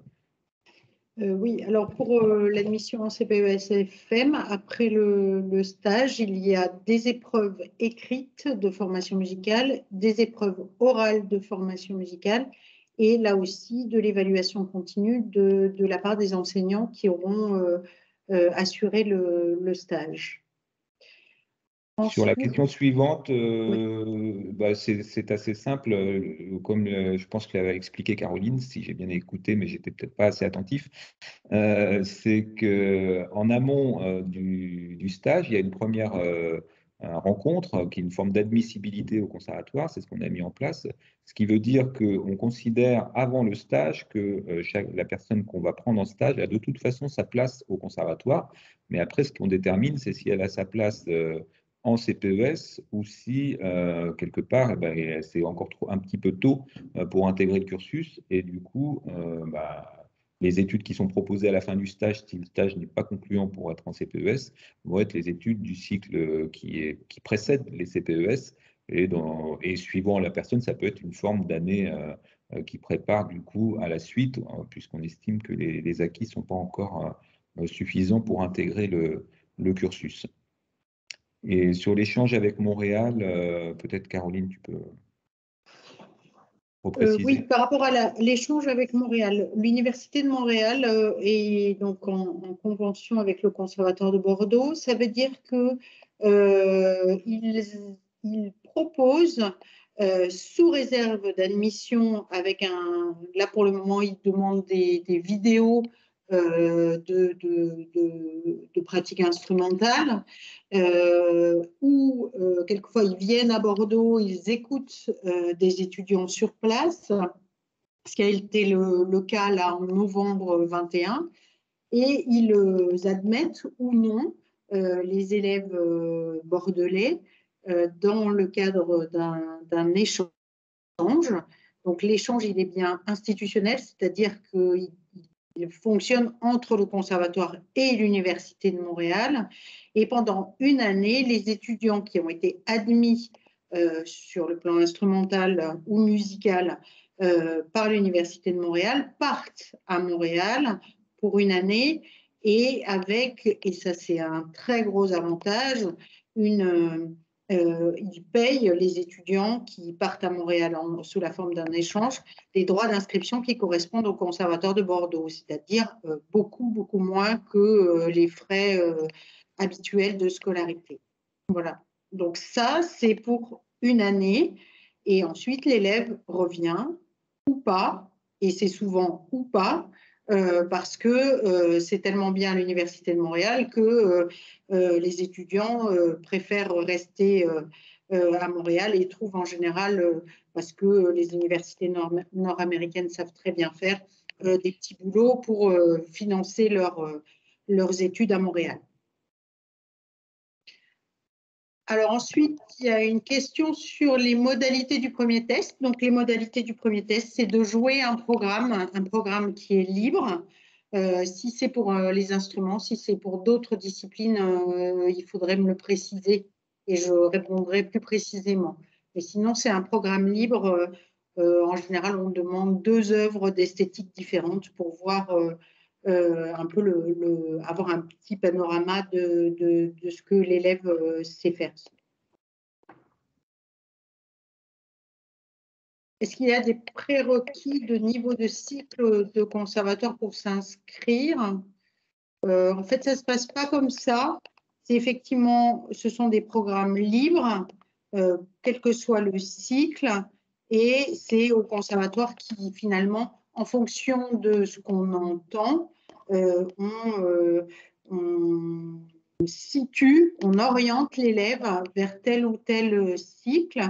Oui, alors pour l'admission en CPES-FM, après le stage, il y a des épreuves écrites de formation musicale, des épreuves orales de formation musicale et là aussi de l'évaluation continue de la part des enseignants qui auront assuré le stage. Sur la Ensuite, question suivante, oui. c'est assez simple. Comme je pense que l'avait expliqué Caroline, si j'ai bien écouté, mais j'étais peut-être pas assez attentif, c'est que en amont du stage, il y a une première rencontre qui est une forme d'admissibilité au conservatoire. C'est ce qu'on a mis en place, ce qui veut dire qu'on considère avant le stage que la personne qu'on va prendre en stage a de toute façon sa place au conservatoire. Mais après, ce qu'on détermine, c'est si elle a sa place en CPES ou si quelque part eh ben, c'est encore un petit peu tôt pour intégrer le cursus et du coup les études qui sont proposées à la fin du stage, si le stage n'est pas concluant pour être en CPES, vont être les études du cycle qui précède les CPES et suivant la personne, ça peut être une forme d'année qui prépare du coup à la suite puisqu'on estime que les acquis ne sont pas encore suffisants pour intégrer le cursus. Et sur l'échange avec Montréal, peut-être Caroline, tu peux Oui, repréciser. par rapport à l'échange avec Montréal, l'Université de Montréal est donc en convention avec le Conservatoire de Bordeaux. Ça veut dire que ils proposent, sous réserve d'admission, là pour le moment, ils demandent des vidéos de pratiques instrumentales, où quelquefois ils viennent à Bordeaux, ils écoutent des étudiants sur place, ce qui a été le cas là en novembre 21, et ils admettent ou non les élèves bordelais dans le cadre d'un échange. Donc l'échange, il est bien institutionnel, c'est-à-dire qu'il fonctionne entre le conservatoire et l'Université de Montréal. Et pendant une année, les étudiants qui ont été admis sur le plan instrumental ou musical par l'Université de Montréal partent à Montréal pour une année et ça c'est un très gros avantage, ils payent les étudiants qui partent à Montréal sous la forme d'un échange les droits d'inscription qui correspondent au Conservatoire de Bordeaux, c'est-à-dire beaucoup, beaucoup moins que les frais habituels de scolarité. Voilà. Donc ça, c'est pour une année. Et ensuite, l'élève revient ou pas, et c'est souvent ou pas, parce que c'est tellement bien à l'Université de Montréal que les étudiants préfèrent rester à Montréal et trouvent en général, parce que les universités nord-américaines savent très bien faire, des petits boulots pour financer leurs études à Montréal. Alors ensuite, il y a une question sur les modalités du premier test. Donc les modalités du premier test, c'est de jouer un programme qui est libre. Si c'est pour les instruments, si c'est pour d'autres disciplines, il faudrait me le préciser et je répondrai plus précisément. Mais sinon, c'est un programme libre. En général, on demande 2 œuvres d'esthétique différentes pour voir un peu avoir un petit panorama de ce que l'élève sait faire. Est-ce qu'il y a des prérequis de niveau de cycle de conservatoire pour s'inscrire? En fait, ça ne se passe pas comme ça. C'est effectivement, ce sont des programmes libres, quel que soit le cycle, et c'est au conservatoire qui, finalement, en fonction de ce qu'on entend, on situe, on oriente l'élève vers tel ou tel cycle,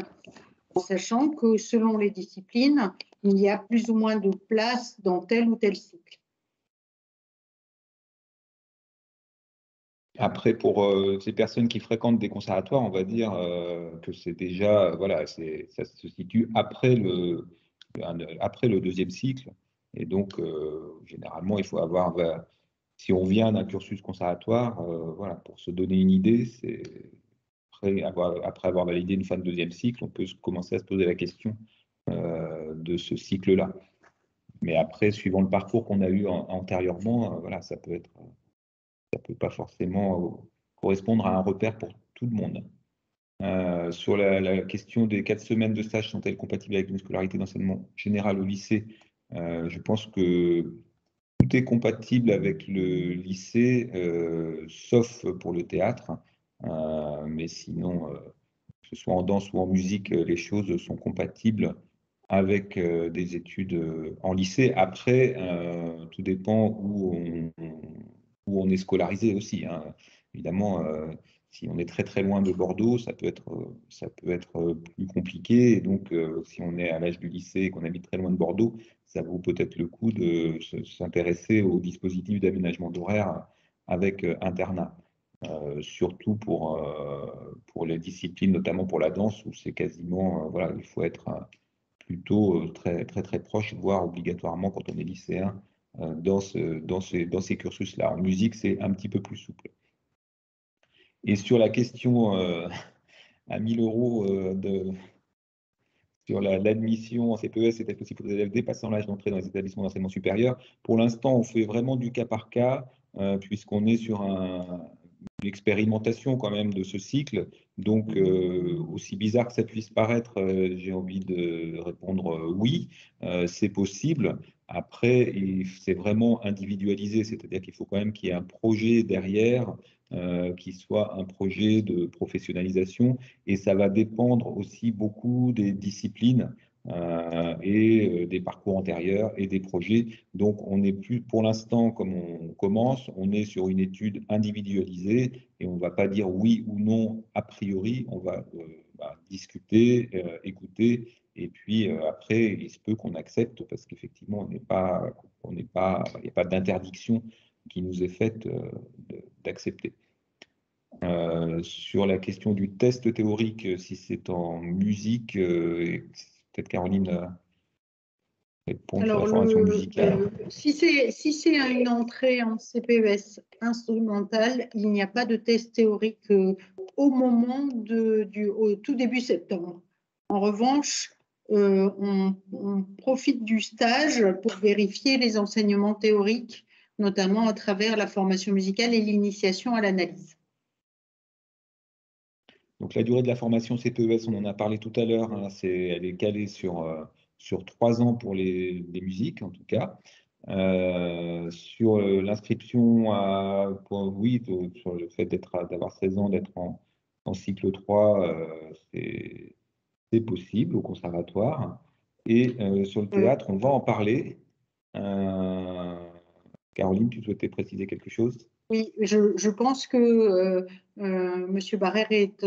en sachant que selon les disciplines, il y a plus ou moins de place dans tel ou tel cycle. Après, pour ces personnes qui fréquentent des conservatoires, on va dire que c'est déjà, voilà, ça se situe après le 2e cycle. Et donc, généralement, il faut avoir, si on vient d'un cursus conservatoire, voilà, pour se donner une idée, c'est après avoir validé une fin de 2e cycle, on peut commencer à se poser la question de ce cycle-là. Mais après, suivant le parcours qu'on a eu antérieurement, voilà, ça peut pas forcément correspondre à un repère pour tout le monde. Sur la question des 4 semaines de stage, sont-elles compatibles avec une scolarité d'enseignement général au lycée? Je pense que tout est compatible avec le lycée, sauf pour le théâtre. Mais sinon, que ce soit en danse ou en musique, les choses sont compatibles avec des études en lycée. Après, tout dépend où on est scolarisé aussi, hein. Évidemment, si on est très très loin de Bordeaux, ça peut être plus compliqué. Et donc, si on est à l'âge du lycée et qu'on habite très loin de Bordeaux, ça vaut peut-être le coup de s'intéresser au dispositif d'aménagement d'horaire avec internat. Surtout pour les disciplines, notamment pour la danse, où c'est quasiment, voilà, il faut être plutôt très, très, très proche, voire obligatoirement quand on est lycéen, dans ces cursus-là. En musique, c'est un petit peu plus souple. Et sur la question à 1 000 € sur l'admission en CPES, c'était possible pour les élèves dépassant l'âge d'entrée dans les établissements d'enseignement supérieur. Pour l'instant, on fait vraiment du cas par cas, puisqu'on est sur une expérimentation quand même de ce cycle. Donc, aussi bizarre que ça puisse paraître, j'ai envie de répondre oui, c'est possible. Après, c'est vraiment individualisé, c'est-à-dire qu'il faut quand même qu'il y ait un projet derrière, qui soit un projet de professionnalisation, et ça va dépendre aussi beaucoup des disciplines et des parcours antérieurs et des projets. Donc, on n'est plus, pour l'instant, comme on commence, on est sur une étude individualisée et on ne va pas dire oui ou non a priori, on va discuter, écouter, et puis après, il se peut qu'on accepte parce qu'effectivement, il n'y a pas d'interdiction qui nous est faite d'accepter. Sur la question du test théorique, si c'est en musique, peut-être Caroline répond sur la formation musicale. Si c'est une entrée en CPES instrumentale, il n'y a pas de test théorique au moment au tout début septembre. En revanche, on profite du stage pour vérifier les enseignements théoriques, notamment à travers la formation musicale et l'initiation à l'analyse. Donc la durée de la formation CPES, on en a parlé tout à l'heure, hein, elle est calée sur 3 ans pour les musiques en tout cas. Sur l'inscription oui, sur le fait d'avoir 16 ans, d'être en cycle 3, c'est possible au conservatoire. Et sur le théâtre, on va en parler. Caroline, tu souhaitais préciser quelque chose? Oui, je pense que M. Barrère est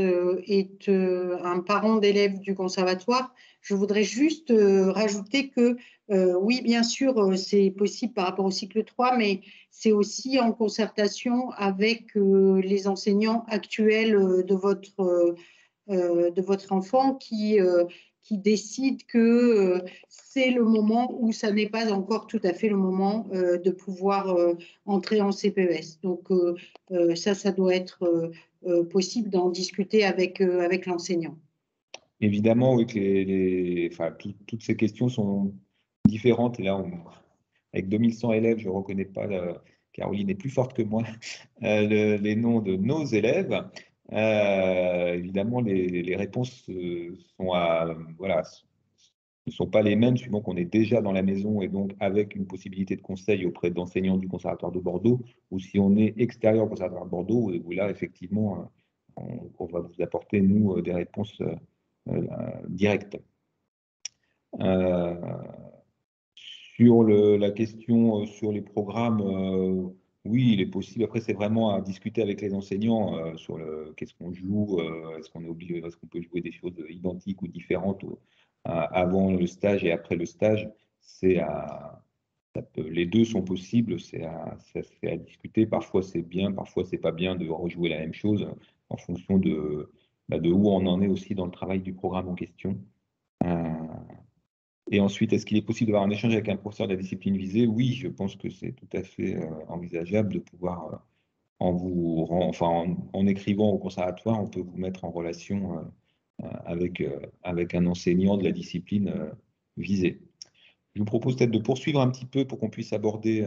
un parent d'élèves du conservatoire. Je voudrais juste rajouter que oui, bien sûr, c'est possible par rapport au cycle 3, mais c'est aussi en concertation avec les enseignants actuels de votre enfant qui décide que c'est le moment où ça n'est pas encore tout à fait le moment de pouvoir entrer en CPES. Donc ça doit être possible d'en discuter avec l'enseignant. Évidemment, oui, que enfin, toutes ces questions sont différentes. Et là, avec 2100 élèves, je ne reconnais pas, Caroline est plus forte que moi, les noms de nos élèves. Évidemment, les réponses voilà, ne sont pas les mêmes suivant qu'on est déjà dans la maison et donc avec une possibilité de conseil auprès d'enseignants du Conservatoire de Bordeaux, ou si on est extérieur au Conservatoire de Bordeaux, où là, effectivement, on va vous apporter, nous, des réponses directes. Sur la question sur les programmes, oui, il est possible. Après, c'est vraiment à discuter avec les enseignants sur qu'est-ce qu'on joue, est-ce qu'on est obligé, est-ce qu'on peut jouer des choses identiques ou différentes avant le stage et après le stage. Les deux sont possibles, c'est à discuter. Parfois, c'est bien, parfois, c'est pas bien de rejouer la même chose en fonction de où on en est aussi dans le travail du programme en question. Et ensuite, est-ce qu'il est possible d'avoir un échange avec un professeur de la discipline visée? Oui, je pense que c'est tout à fait envisageable de pouvoir, en écrivant au conservatoire, on peut vous mettre en relation avec un enseignant de la discipline visée. Je vous propose peut-être de poursuivre un petit peu pour qu'on puisse aborder,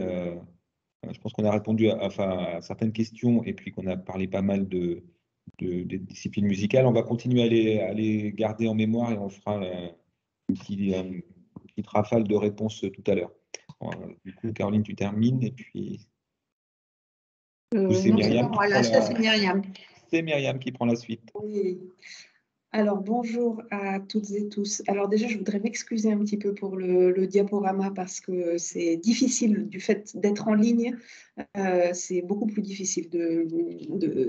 je pense qu'on a répondu à certaines questions et puis qu'on a parlé pas mal des disciplines musicales. On va continuer à les garder en mémoire et on fera une petite rafale de réponses tout à l'heure. Du coup, Caroline, tu termines et puis c'est Non, c'est pas Myriam qui moi, là, ça c'est Myriam. C'est Myriam qui prend la suite. Oui. Alors, bonjour à toutes et tous. Alors déjà, je voudrais m'excuser un petit peu pour le diaporama parce que c'est difficile du fait d'être en ligne. C'est beaucoup plus difficile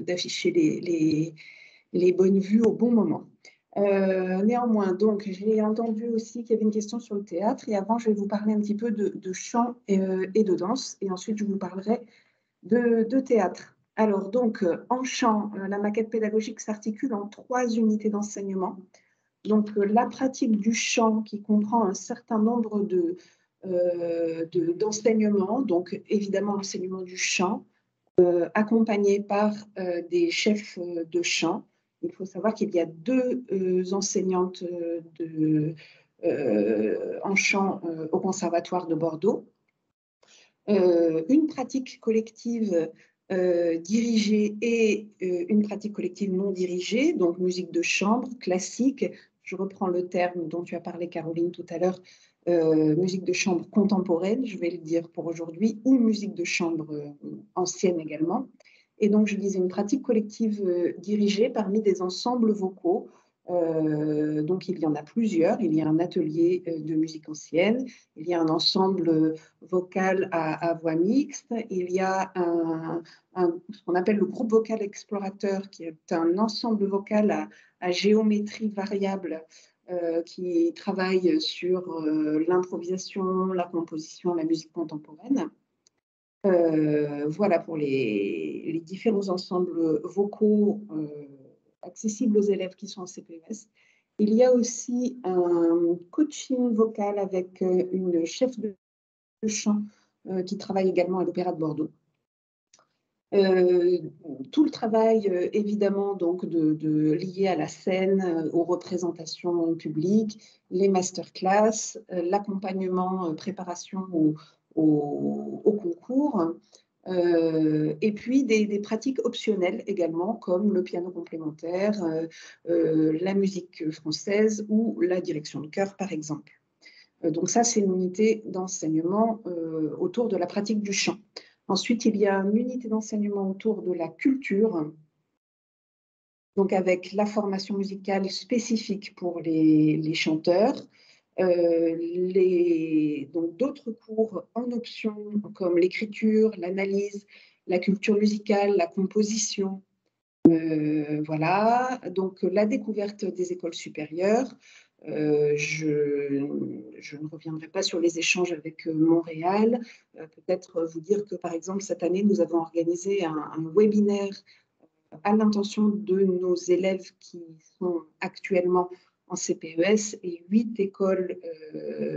d'afficher les bonnes vues au bon moment. Néanmoins, donc, j'ai entendu aussi qu'il y avait une question sur le théâtre. Et avant, je vais vous parler un petit peu de chant et de danse. Et ensuite, je vous parlerai de théâtre. Alors, donc, en chant, la maquette pédagogique s'articule en 3 unités d'enseignement. Donc, la pratique du chant qui comprend un certain nombre d'enseignements, donc évidemment l'enseignement du chant, accompagné par des chefs de chant. Il faut savoir qu'il y a 2 enseignantes en chant au Conservatoire de Bordeaux. Une pratique collective dirigée et une pratique collective non dirigée, donc musique de chambre, classique. Je reprends le terme dont tu as parlé, Caroline, tout à l'heure, musique de chambre contemporaine, je vais le dire pour aujourd'hui, ou musique de chambre ancienne également. Et donc, je disais une pratique collective dirigée parmi des ensembles vocaux. Donc, il y en a plusieurs. Il y a un atelier de musique ancienne, il y a un ensemble vocal à voix mixte, il y a ce qu'on appelle le groupe vocal explorateur, qui est un ensemble vocal à géométrie variable qui travaille sur l'improvisation, la composition, la musique contemporaine. Voilà pour les différents ensembles vocaux accessibles aux élèves qui sont en CPES. Il y a aussi un coaching vocal avec une chef de chant qui travaille également à l'Opéra de Bordeaux. Tout le travail, évidemment, donc lié à la scène, aux représentations publiques, les masterclass, l'accompagnement, préparation au concours, Et puis des pratiques optionnelles également, comme le piano complémentaire, la musique française ou la direction de chœur, par exemple. Donc ça, c'est une unité d'enseignement autour de la pratique du chant. Ensuite, il y a une unité d'enseignement autour de la culture, donc avec la formation musicale spécifique pour les chanteurs, donc d'autres cours en option comme l'écriture, l'analyse, la culture musicale, la composition. Voilà, donc la découverte des écoles supérieures. Je ne reviendrai pas sur les échanges avec Montréal. Peut-être vous dire que, par exemple, cette année, nous avons organisé un webinaire à l'intention de nos élèves qui sont actuellement en CPES, et 8 écoles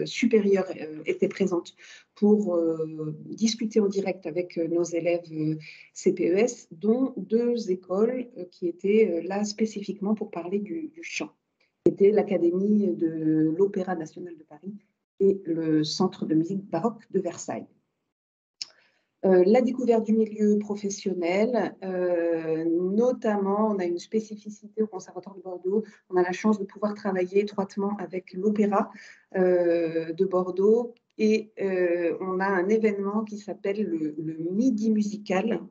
supérieures étaient présentes pour discuter en direct avec nos élèves CPES, dont 2 écoles qui étaient là spécifiquement pour parler du chant. C'était l'Académie de l'Opéra national de Paris et le Centre de musique baroque de Versailles. La découverte du milieu professionnel, notamment, on a une spécificité au Conservatoire de Bordeaux. On a la chance de pouvoir travailler étroitement avec l'Opéra de Bordeaux, et on a un événement qui s'appelle le Midi musical,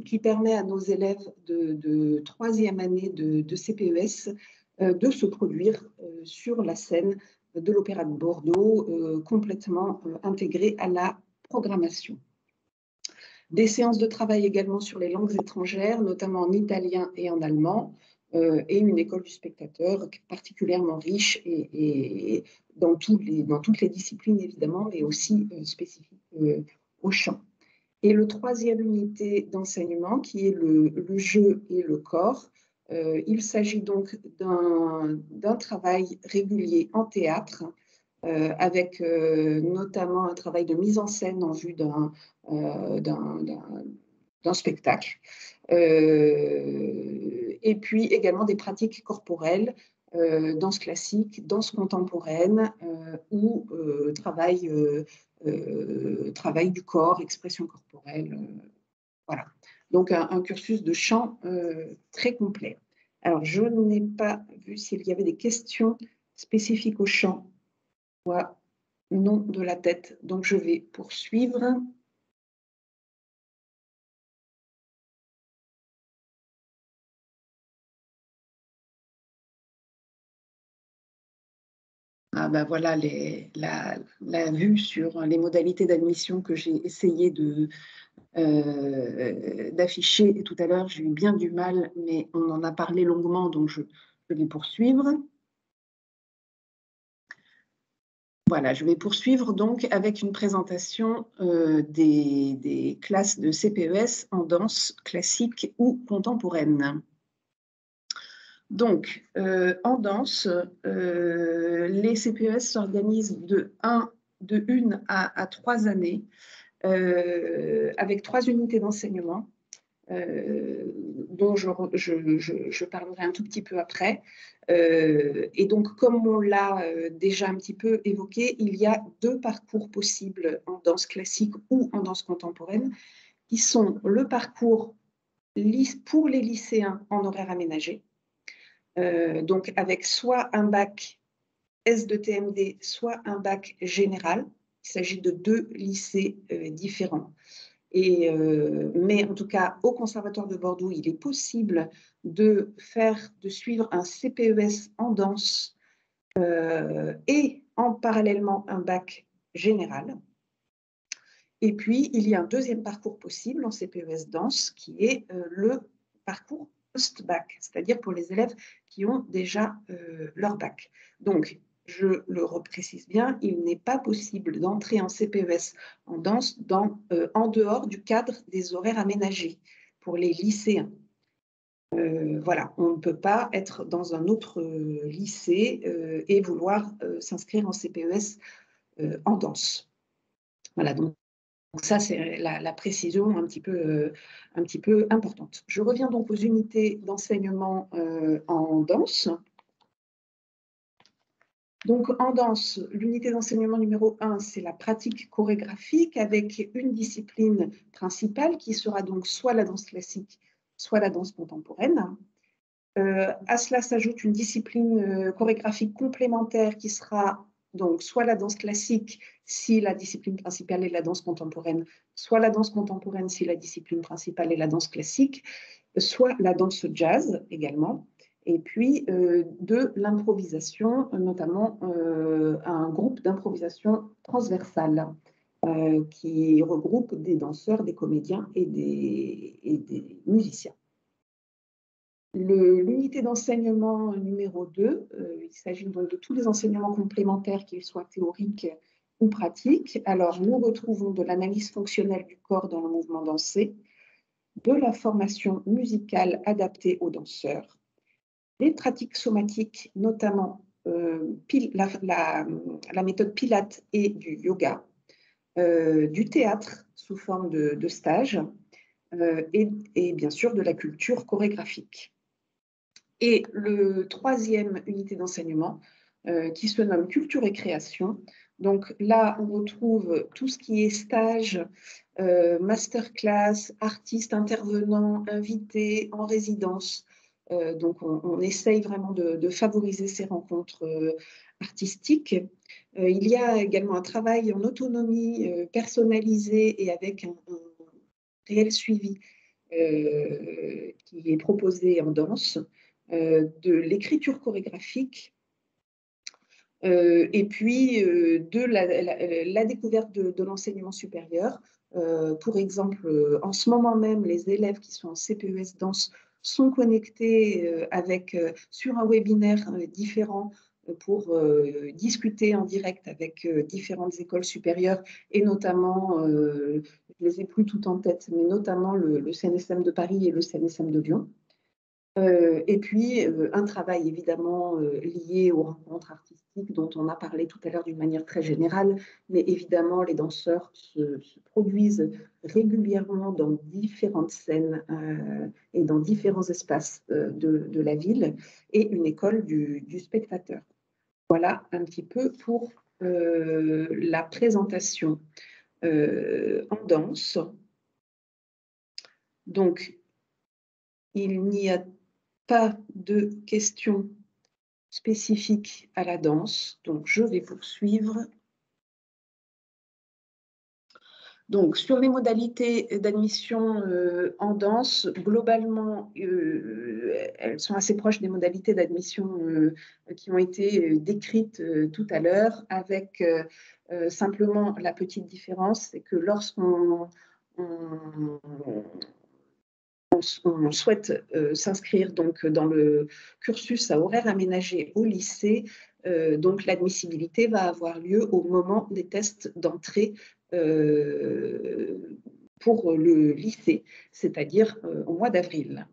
qui permet à nos élèves de 3e année de CPES de se produire sur la scène de l'Opéra de Bordeaux, complètement intégrée à la programmation. Des séances de travail également sur les langues étrangères, notamment en italien et en allemand, et une école du spectateur particulièrement riche et dans toutes les disciplines évidemment, mais aussi spécifique au chant. Et le 3e unité d'enseignement, qui est le jeu et le corps, il s'agit donc d'un travail régulier en théâtre, avec notamment un travail de mise en scène en vue d'un spectacle, et puis également des pratiques corporelles, danse classique, danse contemporaine, ou travail du corps, expression corporelle, voilà. Donc un cursus de chant très complet. Alors, je n'ai pas vu s'il y avait des questions spécifiques au chant. Non de la tête, donc je vais poursuivre. Ah ben voilà la vue sur les modalités d'admission que j'ai essayé d'afficher tout à l'heure. J'ai eu bien du mal, mais on en a parlé longuement, donc je vais poursuivre. Voilà, je vais poursuivre donc avec une présentation des classes de CPES en danse classique ou contemporaine. Donc, en danse, les CPES s'organisent de 1 à 3 années, avec 3 unités d'enseignement, dont je parlerai un tout petit peu après. Et donc, comme on l'a déjà un petit peu évoqué, il y a 2 parcours possibles en danse classique ou en danse contemporaine, qui sont le parcours pour les lycéens en horaire aménagé, donc avec soit un bac S2TMD, soit un bac général. Il s'agit de 2 lycées différents. Mais en tout cas, au Conservatoire de Bordeaux, il est possible de suivre un CPES en danse et parallèlement un bac général. Et puis, il y a un 2e parcours possible en CPES danse, qui est le parcours post-bac, c'est-à-dire pour les élèves qui ont déjà leur bac. Donc, je le reprécise bien, il n'est pas possible d'entrer en CPES en danse en dehors du cadre des horaires aménagés pour les lycéens. Voilà, on ne peut pas être dans un autre lycée et vouloir s'inscrire en CPES en danse. Voilà, donc ça, c'est la précision un petit peu importante. Je reviens donc aux unités d'enseignement en danse. Donc, en danse, l'unité d'enseignement numéro 1, c'est la pratique chorégraphique avec une discipline principale qui sera donc soit la danse classique, soit la danse contemporaine. À cela s'ajoute une discipline chorégraphique complémentaire qui sera donc soit la danse classique si la discipline principale est la danse contemporaine, soit la danse contemporaine si la discipline principale est la danse classique, soit la danse jazz également, et puis de l'improvisation, notamment un groupe d'improvisation transversale qui regroupe des danseurs, des comédiens et des musiciens. L'unité d'enseignement numéro 2, il s'agit donc de tous les enseignements complémentaires, qu'ils soient théoriques ou pratiques. Alors, nous retrouvons de l'analyse fonctionnelle du corps dans le mouvement dansé, de la formation musicale adaptée aux danseurs, des pratiques somatiques, notamment la méthode Pilates et du yoga, du théâtre sous forme de stage et bien sûr de la culture chorégraphique. Et le troisième unité d'enseignement, qui se nomme Culture et création. Donc là, on retrouve tout ce qui est stage, masterclass, artistes, intervenants, invités, en résidence. Donc on essaye vraiment de favoriser ces rencontres artistiques. Il y a également un travail en autonomie personnalisé et avec un réel suivi qui est proposé en danse. De l'écriture chorégraphique et puis de la découverte de l'enseignement supérieur. Pour exemple, en ce moment même, les élèves qui sont en CPES danse sont connectés sur un webinaire différent pour discuter en direct avec différentes écoles supérieures et notamment, je ne les ai plus toutes en tête, mais notamment le CNSM de Paris et le CNSM de Lyon. Et puis, un travail évidemment lié aux rencontres artistiques dont on a parlé tout à l'heure d'une manière très générale, mais évidemment, les danseurs se produisent régulièrement dans différentes scènes et dans différents espaces de la ville et une école du spectateur. Voilà un petit peu pour la présentation en danse. Donc, il n'y a pas de questions spécifiques à la danse, donc je vais poursuivre. Donc, sur les modalités d'admission en danse, globalement, elles sont assez proches des modalités d'admission qui ont été décrites tout à l'heure, avec simplement la petite différence, c'est que lorsqu'on on souhaite s'inscrire donc dans le cursus à horaire aménagé au lycée, donc l'admissibilité va avoir lieu au moment des tests d'entrée pour le lycée, c'est-à-dire au mois d'avril.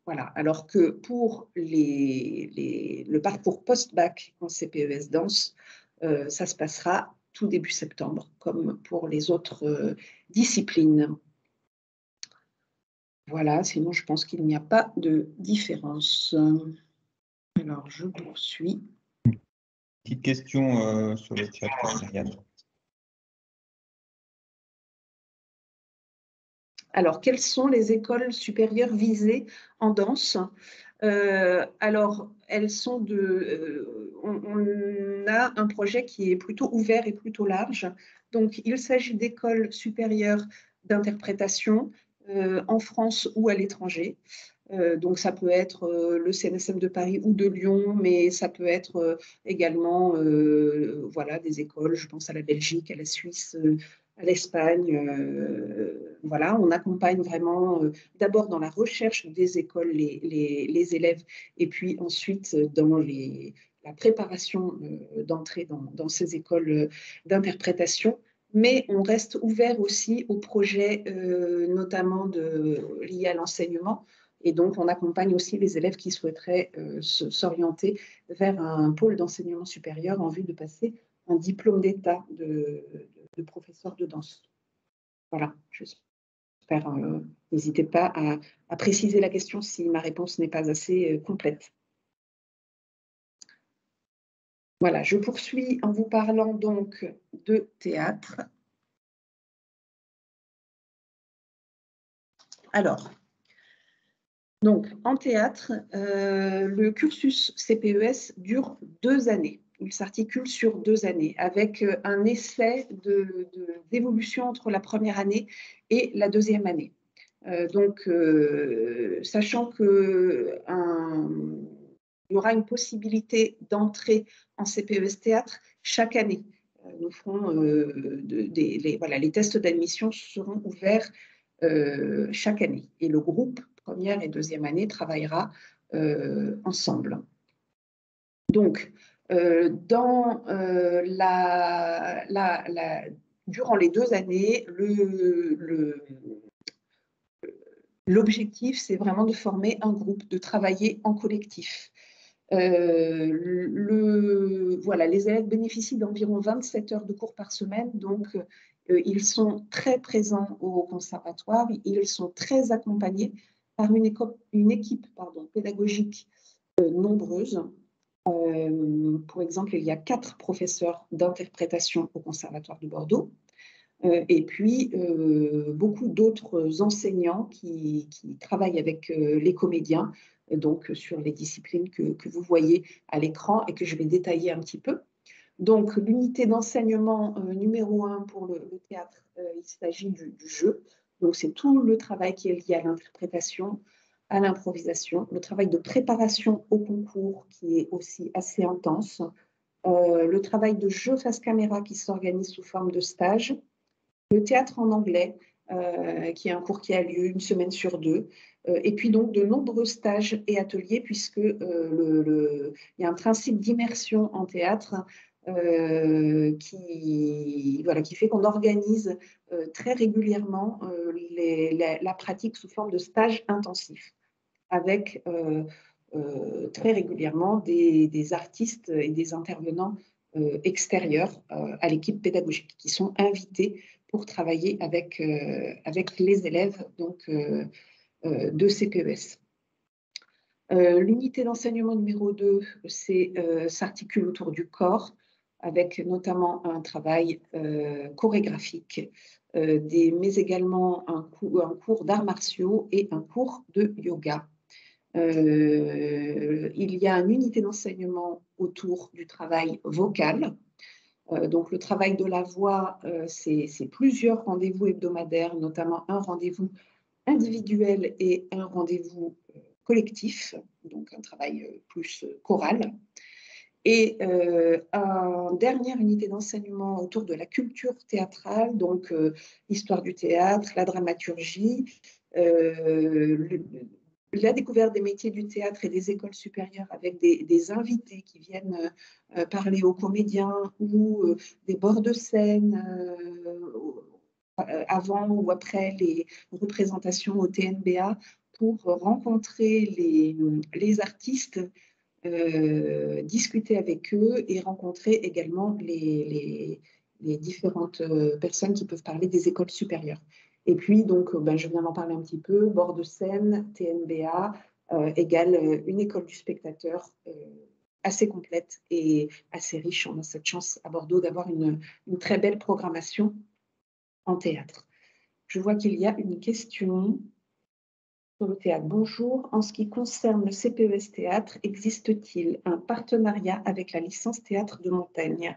Voilà. Alors que pour le parcours post-bac en CPES danse, ça se passera tout début septembre, comme pour les autres disciplines. Voilà, sinon je pense qu'il n'y a pas de différence. Alors, je poursuis. Petite question sur le chat, Myriam. Alors, quelles sont les écoles supérieures visées en danse? Alors, elles sont on a un projet qui est plutôt ouvert et plutôt large. Donc, il s'agit d'écoles supérieures d'interprétation en France ou à l'étranger. Donc, ça peut être le CNSM de Paris ou de Lyon, mais ça peut être également voilà, des écoles, je pense à la Belgique, à la Suisse, à l'Espagne. Voilà, on accompagne vraiment d'abord dans la recherche des écoles les élèves et puis ensuite dans la préparation d'entrée dans ces écoles d'interprétation. Mais on reste ouvert aussi aux projets notamment liés à l'enseignement. Et donc, on accompagne aussi les élèves qui souhaiteraient s'orienter vers un pôle d'enseignement supérieur en vue de passer un diplôme d'État de professeur de danse. Voilà, j'espère. N'hésitez pas à préciser la question si ma réponse n'est pas assez complète. Voilà, je poursuis en vous parlant donc de théâtre. Alors, donc en théâtre, le cursus CPES dure 2 années. Il s'articule sur 2 années avec un essai d'évolution entre la première année et la deuxième année. Donc, sachant qu'il y aura une possibilité d'entrer en CPES théâtre chaque année. Nous ferons les tests d'admission seront ouverts chaque année. Et le groupe première et deuxième année travaillera ensemble. Donc, durant les 2 années, l'objectif, c'est vraiment de former un groupe, de travailler en collectif. Voilà, les élèves bénéficient d'environ 27 heures de cours par semaine, donc ils sont très présents au conservatoire, ils sont très accompagnés par une équipe pédagogique nombreuse. Pour exemple, il y a 4 professeurs d'interprétation au Conservatoire de Bordeaux. Et puis, beaucoup d'autres enseignants qui travaillent avec les comédiens, donc sur les disciplines que vous voyez à l'écran et que je vais détailler un petit peu. Donc, l'unité d'enseignement numéro 1 pour le théâtre, il s'agit du jeu. Donc, c'est tout le travail qui est lié à l'interprétation, à l'improvisation, le travail de préparation au concours qui est aussi assez intense, le travail de jeu face caméra qui s'organise sous forme de stage, le théâtre en anglais, qui est un cours qui a lieu une semaine sur 2, et puis donc de nombreux stages et ateliers, puisque il y a un principe d'immersion en théâtre qui fait qu'on organise très régulièrement la pratique sous forme de stages intensifs, avec très régulièrement des artistes et des intervenants extérieurs à l'équipe pédagogique qui sont invités pour travailler avec les élèves de CPES. L'unité d'enseignement numéro 2 s'articule autour du corps, avec notamment un travail chorégraphique, mais également un cours d'arts martiaux et un cours de yoga. Il y a une unité d'enseignement autour du travail vocal. Donc, le travail de la voix, c'est plusieurs rendez-vous hebdomadaires, notamment un rendez-vous individuel et un rendez-vous collectif, donc un travail plus choral. Et une dernière unité d'enseignement autour de la culture théâtrale, donc l'histoire du théâtre, la dramaturgie, la découverte des métiers du théâtre et des écoles supérieures avec des invités qui viennent parler aux comédiens ou des bords de scène avant ou après les représentations au TNBA pour rencontrer les artistes, discuter avec eux et rencontrer également les différentes personnes qui peuvent parler des écoles supérieures. Et puis, donc, je viens d'en parler un petit peu, bord de scène, TNBA, égale une école du spectateur assez complète et assez riche. On a cette chance à Bordeaux d'avoir une très belle programmation en théâtre. Je vois qu'il y a une question sur le théâtre. Bonjour, en ce qui concerne le CPES théâtre, existe-t-il un partenariat avec la licence théâtre de Montaigne?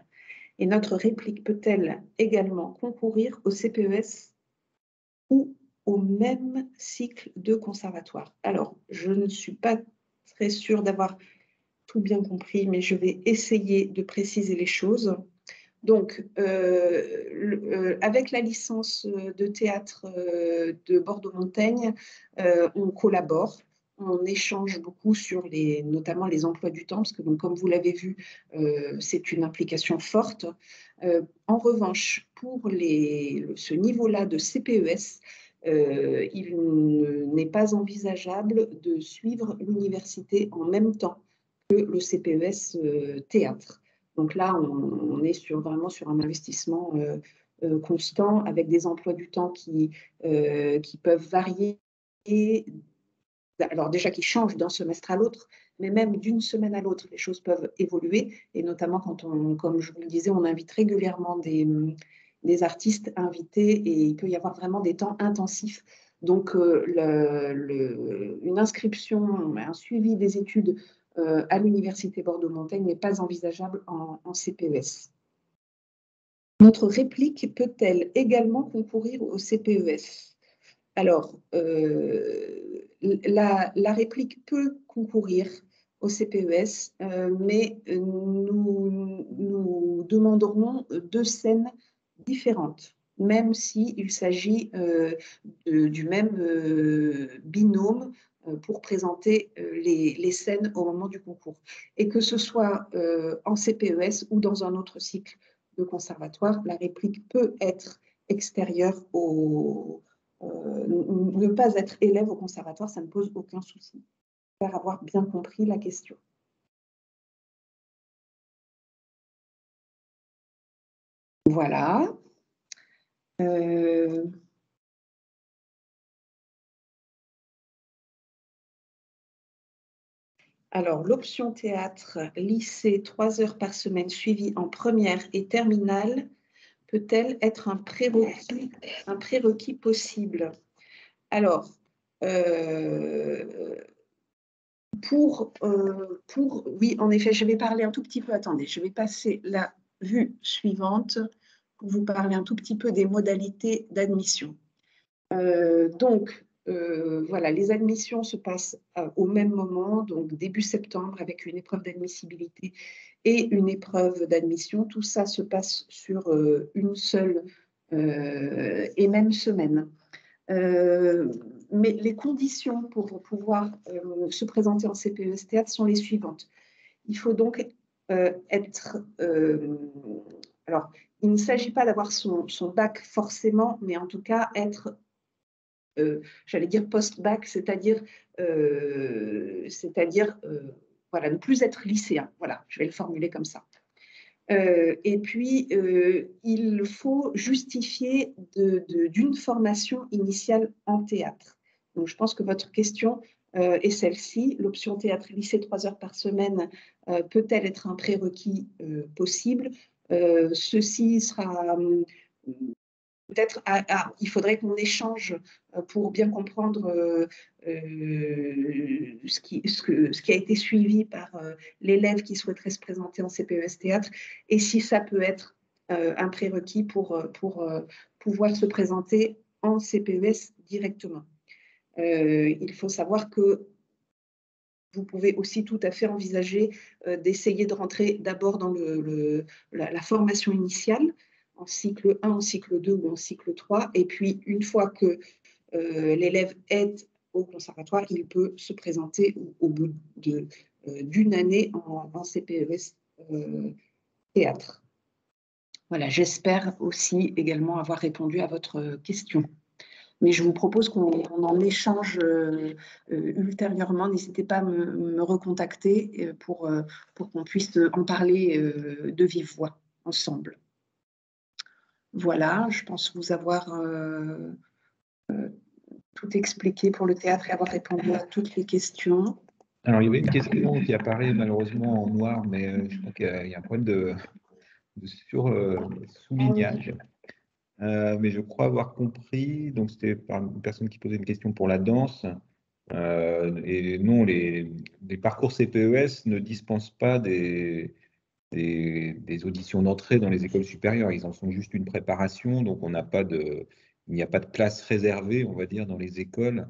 Et notre réplique peut-elle également concourir au CPES ou au même cycle de conservatoire? Alors, je ne suis pas très sûre d'avoir tout bien compris, mais je vais essayer de préciser les choses. Donc, avec la licence de théâtre de Bordeaux-Montaigne, on collabore, on échange beaucoup sur notamment les emplois du temps, parce que, donc, comme vous l'avez vu, c'est une implication forte. En revanche, pour ce niveau-là de CPES, il n'est pas envisageable de suivre l'université en même temps que le CPES théâtre. Donc là, on est vraiment sur un investissement constant avec des emplois du temps qui peuvent varier alors déjà qui changent d'un semestre à l'autre, mais même d'une semaine à l'autre, les choses peuvent évoluer, et notamment quand comme je vous le disais, on invite régulièrement des artistes invités, et il peut y avoir vraiment des temps intensifs. Donc, une inscription, un suivi des études à l'Université Bordeaux-Montaigne n'est pas envisageable en CPES. Notre réplique peut-elle également concourir au CPES? Alors, la réplique peut concourir au CPES, mais nous demanderons 2 scènes différentes, même s'il s'agit du même binôme pour présenter les scènes au moment du concours. Et que ce soit en CPES ou dans un autre cycle de conservatoire, la réplique peut être extérieure ne pas être élève au conservatoire, ça ne pose aucun souci. J'espère avoir bien compris la question. Voilà. Alors, l'option théâtre, lycée, 3 heures par semaine suivie en première et terminale, peut-elle être un prérequis possible? Alors, oui, en effet, je vais parler un tout petit peu, attendez, je vais passer la vue suivante pour vous parler un tout petit peu des modalités d'admission. Donc, voilà, les admissions se passent au même moment, donc début septembre, avec une épreuve d'admissibilité et une épreuve d'admission. Tout ça se passe sur une seule et même semaine. Mais les conditions pour pouvoir se présenter en CPES Théâtre sont les suivantes. Il faut donc être... alors, il ne s'agit pas d'avoir son bac forcément, mais en tout cas être, j'allais dire post-bac, c'est-à-dire voilà, ne plus être lycéen. Voilà, je vais le formuler comme ça. Et puis, il faut justifier d'une formation initiale en théâtre. Donc, je pense que votre question est celle-ci. L'option théâtre lycée 3 heures par semaine peut-elle être un prérequis possible? Ceci sera peut-être, il faudrait qu'on échange pour bien comprendre ce qui a été suivi par l'élève qui souhaiterait se présenter en CPES Théâtre, et si ça peut être un prérequis pour pouvoir se présenter en CPES directement. Il faut savoir que vous pouvez aussi tout à fait envisager d'essayer de rentrer d'abord dans la formation initiale, en cycle 1, en cycle 2 ou en cycle 3. Et puis, une fois que l'élève est au conservatoire, il peut se présenter au bout d'une année en CPES théâtre. Voilà, j'espère aussi également avoir répondu à votre question. Mais je vous propose qu'on en échange ultérieurement. N'hésitez pas à me recontacter pour qu'on puisse en parler de vive voix ensemble. Voilà, je pense vous avoir tout expliqué pour le théâtre et avoir répondu à toutes les questions. Alors, il y avait une question qui apparaît malheureusement en noir, mais je crois qu'il y a un problème de soulignage. Mais je crois avoir compris, donc c'était par une personne qui posait une question pour la danse. Et non, les parcours CPES ne dispensent pas des auditions d'entrée dans les écoles supérieures. Ils en sont juste une préparation, donc il n'y a pas de place réservée, on va dire, dans les écoles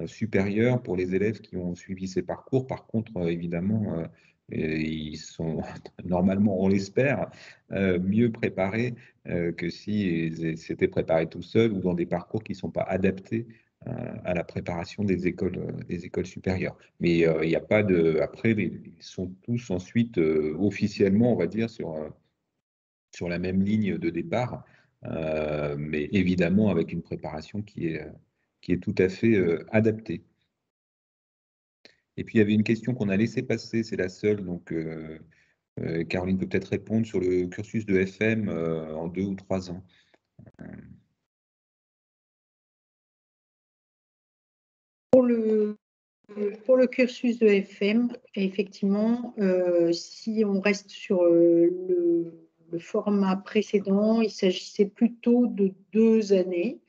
supérieures pour les élèves qui ont suivi ces parcours. Par contre, évidemment, ils sont normalement, on l'espère, mieux préparés que s'ils s'étaient préparés tout seuls ou dans des parcours qui ne sont pas adaptés à la préparation des écoles supérieures. Mais il n'y a pas de... Après, ils sont tous ensuite officiellement, on va dire, sur la même ligne de départ, mais évidemment avec une préparation qui est tout à fait adaptée. Et puis, il y avait une question qu'on a laissée passer, c'est la seule, donc Caroline peut peut-être répondre sur le cursus de FM en 2 ou 3 ans. Pour le Pour le cursus de FM, effectivement, si on reste sur le format précédent, il s'agissait plutôt de 2 années,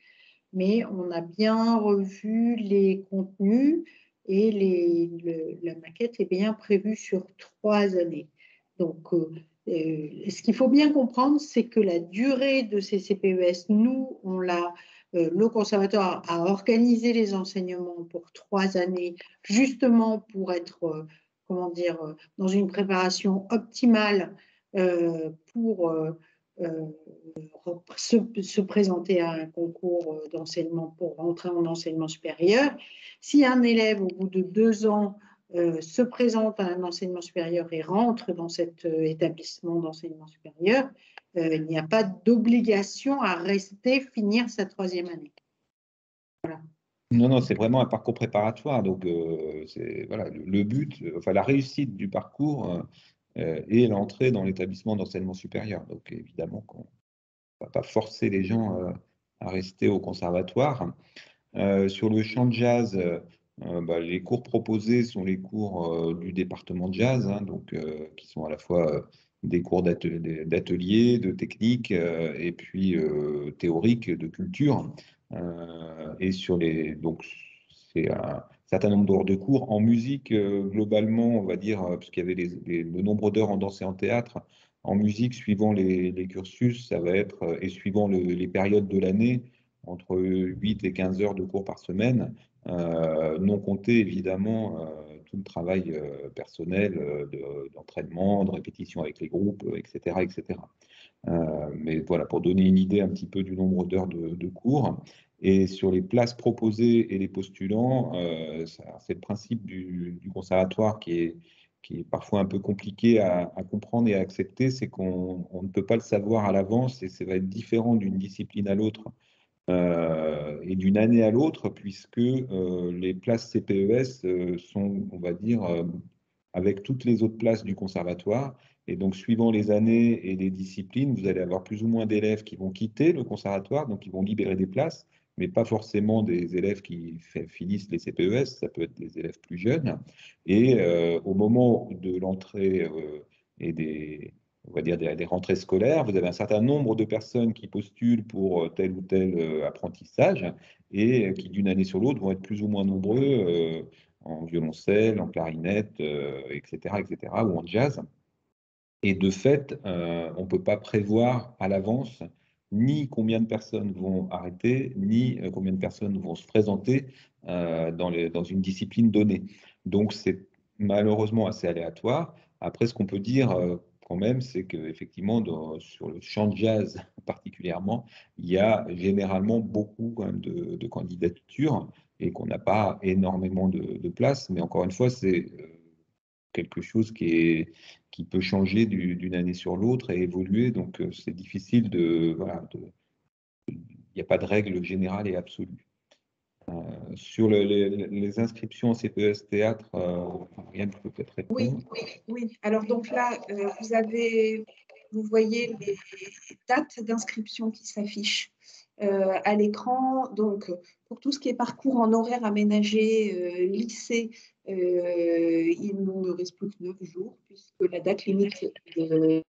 mais on a bien revu les contenus et la maquette est bien prévue sur 3 années. Donc, ce qu'il faut bien comprendre, c'est que la durée de ces CPES, nous, le conservatoire a organisé les enseignements pour 3 années, justement pour être, comment dire, dans une préparation optimale pour se présenter à un concours d'enseignement pour rentrer en enseignement supérieur. Si un élève, au bout de 2 ans, se présente à un enseignement supérieur et rentre dans cet établissement d'enseignement supérieur, il n'y a pas d'obligation à rester finir sa 3e année. Voilà. Non, non, c'est vraiment un parcours préparatoire. Donc, c'est voilà, le but, enfin la réussite du parcours est l'entrée dans l'établissement d'enseignement supérieur. Donc, évidemment qu'on ne va pas forcer les gens à rester au conservatoire. Sur le chant de jazz, les cours proposés sont les cours du département de jazz, hein, donc, qui sont à la fois des cours d'atelier, de technique, et puis théoriques, de culture. Et donc, c'est un certain nombre d'heures de cours. En musique, globalement, on va dire, puisqu'il y avait le nombre d'heures en danse et en théâtre, en musique, suivant les cursus, ça va être, et suivant les périodes de l'année, entre 8 et 15 heures de cours par semaine, non compté évidemment tout le travail personnel d'entraînement, de répétition avec les groupes, etc. etc. Mais voilà, pour donner une idée un petit peu du nombre d'heures de cours. Et sur les places proposées et les postulants, c'est le principe du conservatoire qui est parfois un peu compliqué à comprendre et à accepter, c'est qu'on ne peut pas le savoir à l'avance et ça va être différent d'une discipline à l'autre et d'une année à l'autre, puisque les places CPES sont, on va dire, avec toutes les autres places du conservatoire. Et donc, suivant les années et les disciplines, vous allez avoir plus ou moins d'élèves qui vont quitter le conservatoire, donc ils vont libérer des places, mais pas forcément des élèves qui finissent les CPES, ça peut être des élèves plus jeunes. Et au moment de l'entrée et on va dire des rentrées scolaires, vous avez un certain nombre de personnes qui postulent pour tel ou tel apprentissage et qui, d'une année sur l'autre, vont être plus ou moins nombreux en violoncelle, en clarinette, etc., etc., ou en jazz. Et de fait, on ne peut pas prévoir à l'avance ni combien de personnes vont arrêter, ni combien de personnes vont se présenter dans une discipline donnée. Donc, c'est malheureusement assez aléatoire. Après, ce qu'on peut dire quand même, c'est qu'effectivement, sur le chant de jazz particulièrement, il y a généralement beaucoup quand même de candidatures et qu'on n'a pas énormément de place. Mais encore une fois, c'est quelque chose qui peut changer d'une année sur l'autre et évoluer. Donc, c'est difficile voilà, il n'y a pas de règle générale et absolue. Sur les inscriptions en CPES théâtre, Marianne peut peut-être répondre. Oui. Alors, donc là, vous voyez les dates d'inscription qui s'affichent à l'écran. Donc, pour tout ce qui est parcours en horaire aménagé, lycée, il ne reste plus que 9 jours, puisque la date limite de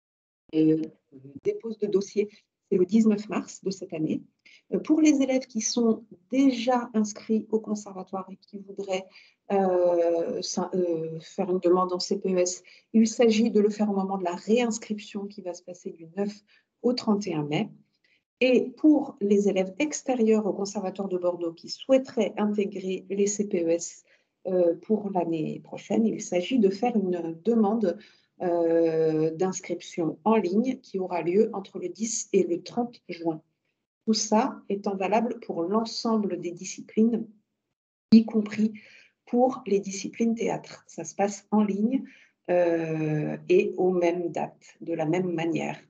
dépose de dossier, c'est le 19 mars de cette année. Pour les élèves qui sont déjà inscrits au conservatoire et qui voudraient faire une demande en CPES, il s'agit de le faire au moment de la réinscription qui va se passer du 9 au 31 mai. Et pour les élèves extérieurs au Conservatoire de Bordeaux qui souhaiteraient intégrer les CPES pour l'année prochaine, il s'agit de faire une demande d'inscription en ligne qui aura lieu entre le 10 et le 30 juin. Tout ça étant valable pour l'ensemble des disciplines, y compris pour les disciplines théâtre. Ça se passe en ligne et aux mêmes dates, de la même manière.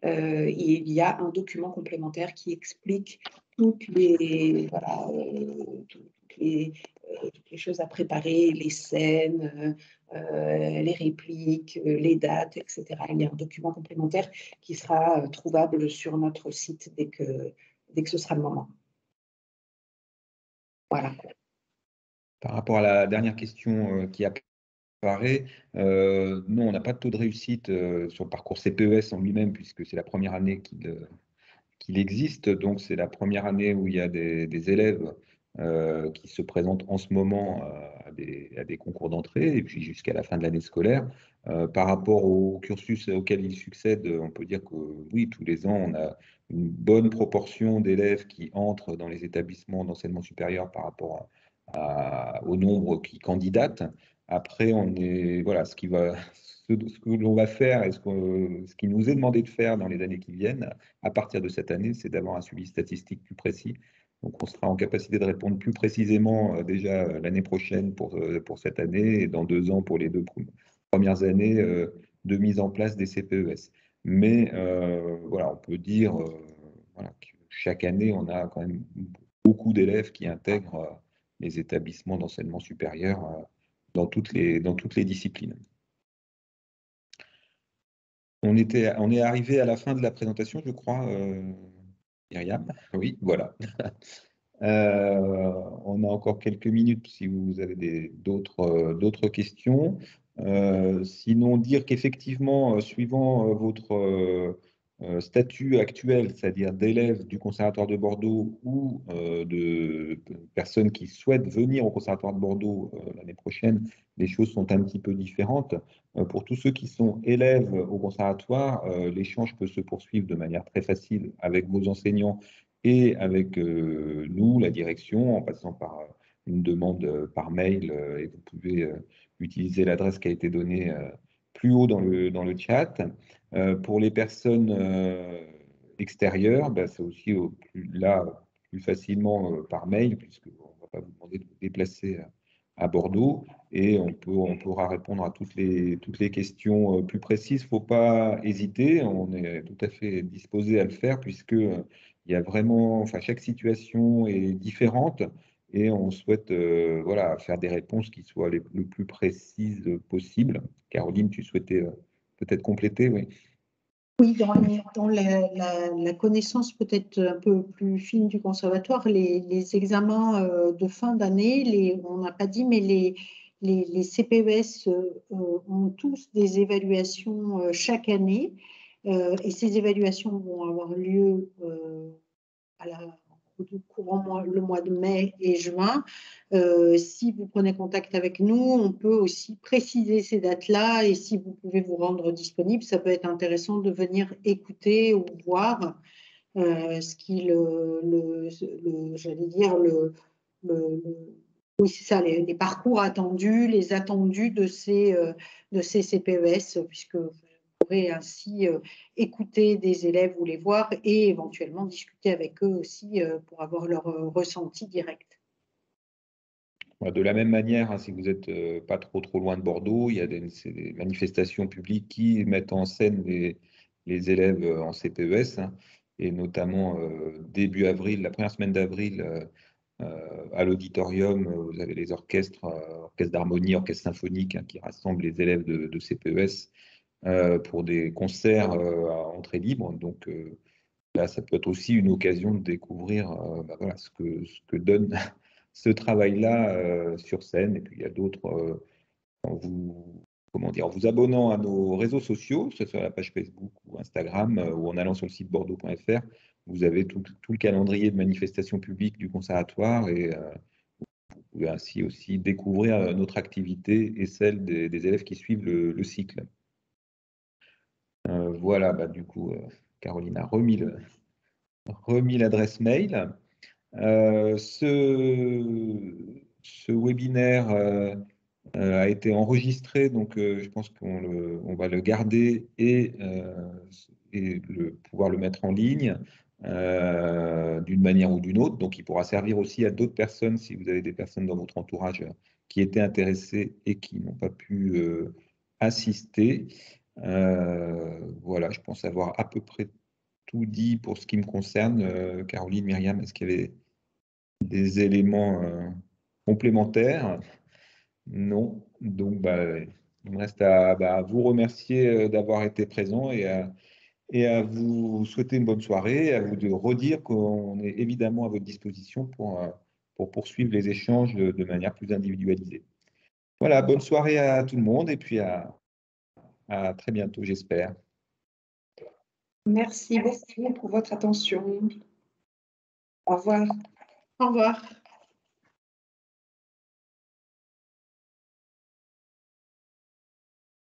Il y a un document complémentaire qui explique toutes les choses à préparer, les scènes, les répliques, les dates, etc. Il y a un document complémentaire qui sera trouvable sur notre site dès que ce sera le moment. Voilà. Par rapport à la dernière question qui apparaît, non, on n'a pas de taux de réussite sur le parcours CPES en lui-même, puisque c'est la première année qu'il existe. Donc, c'est la première année où il y a des élèves qui se présentent en ce moment à des concours d'entrée, et puis jusqu'à la fin de l'année scolaire. Par rapport au cursus auquel ils succèdent, on peut dire que oui, tous les ans, on a une bonne proportion d'élèves qui entrent dans les établissements d'enseignement supérieur par rapport au nombre qui candidatent. Après, voilà, ce que l'on va faire et ce qui nous est demandé de faire dans les années qui viennent, à partir de cette année, c'est d'avoir un suivi statistique plus précis. Donc, on sera en capacité de répondre plus précisément déjà l'année prochaine pour cette année et dans 2 ans pour les 2 premières années de mise en place des CPES. Mais voilà, on peut dire voilà, que chaque année, on a quand même beaucoup d'élèves qui intègrent les établissements d'enseignement supérieur dans toutes les disciplines. On est arrivé à la fin de la présentation, je crois, Myriam. Oui, voilà. On a encore quelques minutes si vous avez d'autres questions. Sinon, dire qu'effectivement, suivant votre statut actuel, c'est-à-dire d'élève du Conservatoire de Bordeaux ou de personnes qui souhaitent venir au Conservatoire de Bordeaux l'année prochaine, les choses sont un petit peu différentes. Pour tous ceux qui sont élèves au Conservatoire, l'échange peut se poursuivre de manière très facile avec vos enseignants et avec nous, la direction, en passant par une demande par mail, et vous pouvez utiliser l'adresse qui a été donnée plus haut dans le chat. Pour les personnes extérieures, ben, c'est aussi plus facilement par mail, puisqu'on ne va pas vous demander de vous déplacer à Bordeaux, et on pourra répondre à toutes les questions plus précises. Il ne faut pas hésiter, on est tout à fait disposé à le faire, puisque il y a vraiment, enfin, chaque situation est différente et on souhaite voilà, faire des réponses qui soient le plus précises possible. Caroline, tu souhaitais peut-être compléter, oui. Oui, dans la connaissance peut-être un peu plus fine du conservatoire, les examens de fin d'année, on n'a pas dit, mais les CPES ont tous des évaluations chaque année, et ces évaluations vont avoir lieu le mois de mai et juin. Si vous prenez contact avec nous, on peut aussi préciser ces dates-là, et si vous pouvez vous rendre disponible, ça peut être intéressant de venir écouter ou voir ce qui j'allais dire oui, c'est ça, les parcours attendus, les attendus de ces CPES, puisque vous pourrez ainsi écouter des élèves ou les voir et éventuellement discuter avec eux aussi pour avoir leur ressenti direct. De la même manière, hein, si vous n'êtes pas trop loin de Bordeaux, il y a des manifestations publiques qui mettent en scène les élèves en CPES, hein, et notamment début avril, la première semaine d'avril, à l'auditorium, vous avez les orchestres d'harmonie, orchestre symphonique, hein, qui rassemblent les élèves de CPES pour des concerts à entrée libre. Donc là, ça peut être aussi une occasion de découvrir voilà, ce que donne ce travail-là sur scène. Et puis il y a d'autres, en vous abonnant à nos réseaux sociaux, que ce soit la page Facebook ou Instagram, ou en allant sur le site bordeaux.fr, vous avez tout le calendrier de manifestations publiques du conservatoire, et vous pouvez ainsi aussi découvrir notre activité et celle des élèves qui suivent le cycle. Voilà, bah, du coup, Caroline a remis l'adresse mail. Ce webinaire a été enregistré, donc je pense qu'on va le garder et pouvoir le mettre en ligne d'une manière ou d'une autre. Donc, il pourra servir aussi à d'autres personnes si vous avez des personnes dans votre entourage qui étaient intéressées et qui n'ont pas pu assister. Voilà, je pense avoir à peu près tout dit pour ce qui me concerne. Caroline, Myriam, est-ce qu'il y avait des éléments complémentaires? Non. Donc, bah, il me reste à vous remercier d'avoir été présent et à vous souhaiter une bonne soirée, à vous de redire qu'on est évidemment à votre disposition pour poursuivre les échanges de manière plus individualisée. Voilà, bonne soirée à tout le monde et puis à très bientôt, j'espère. Merci beaucoup pour votre attention. Au revoir. Au revoir.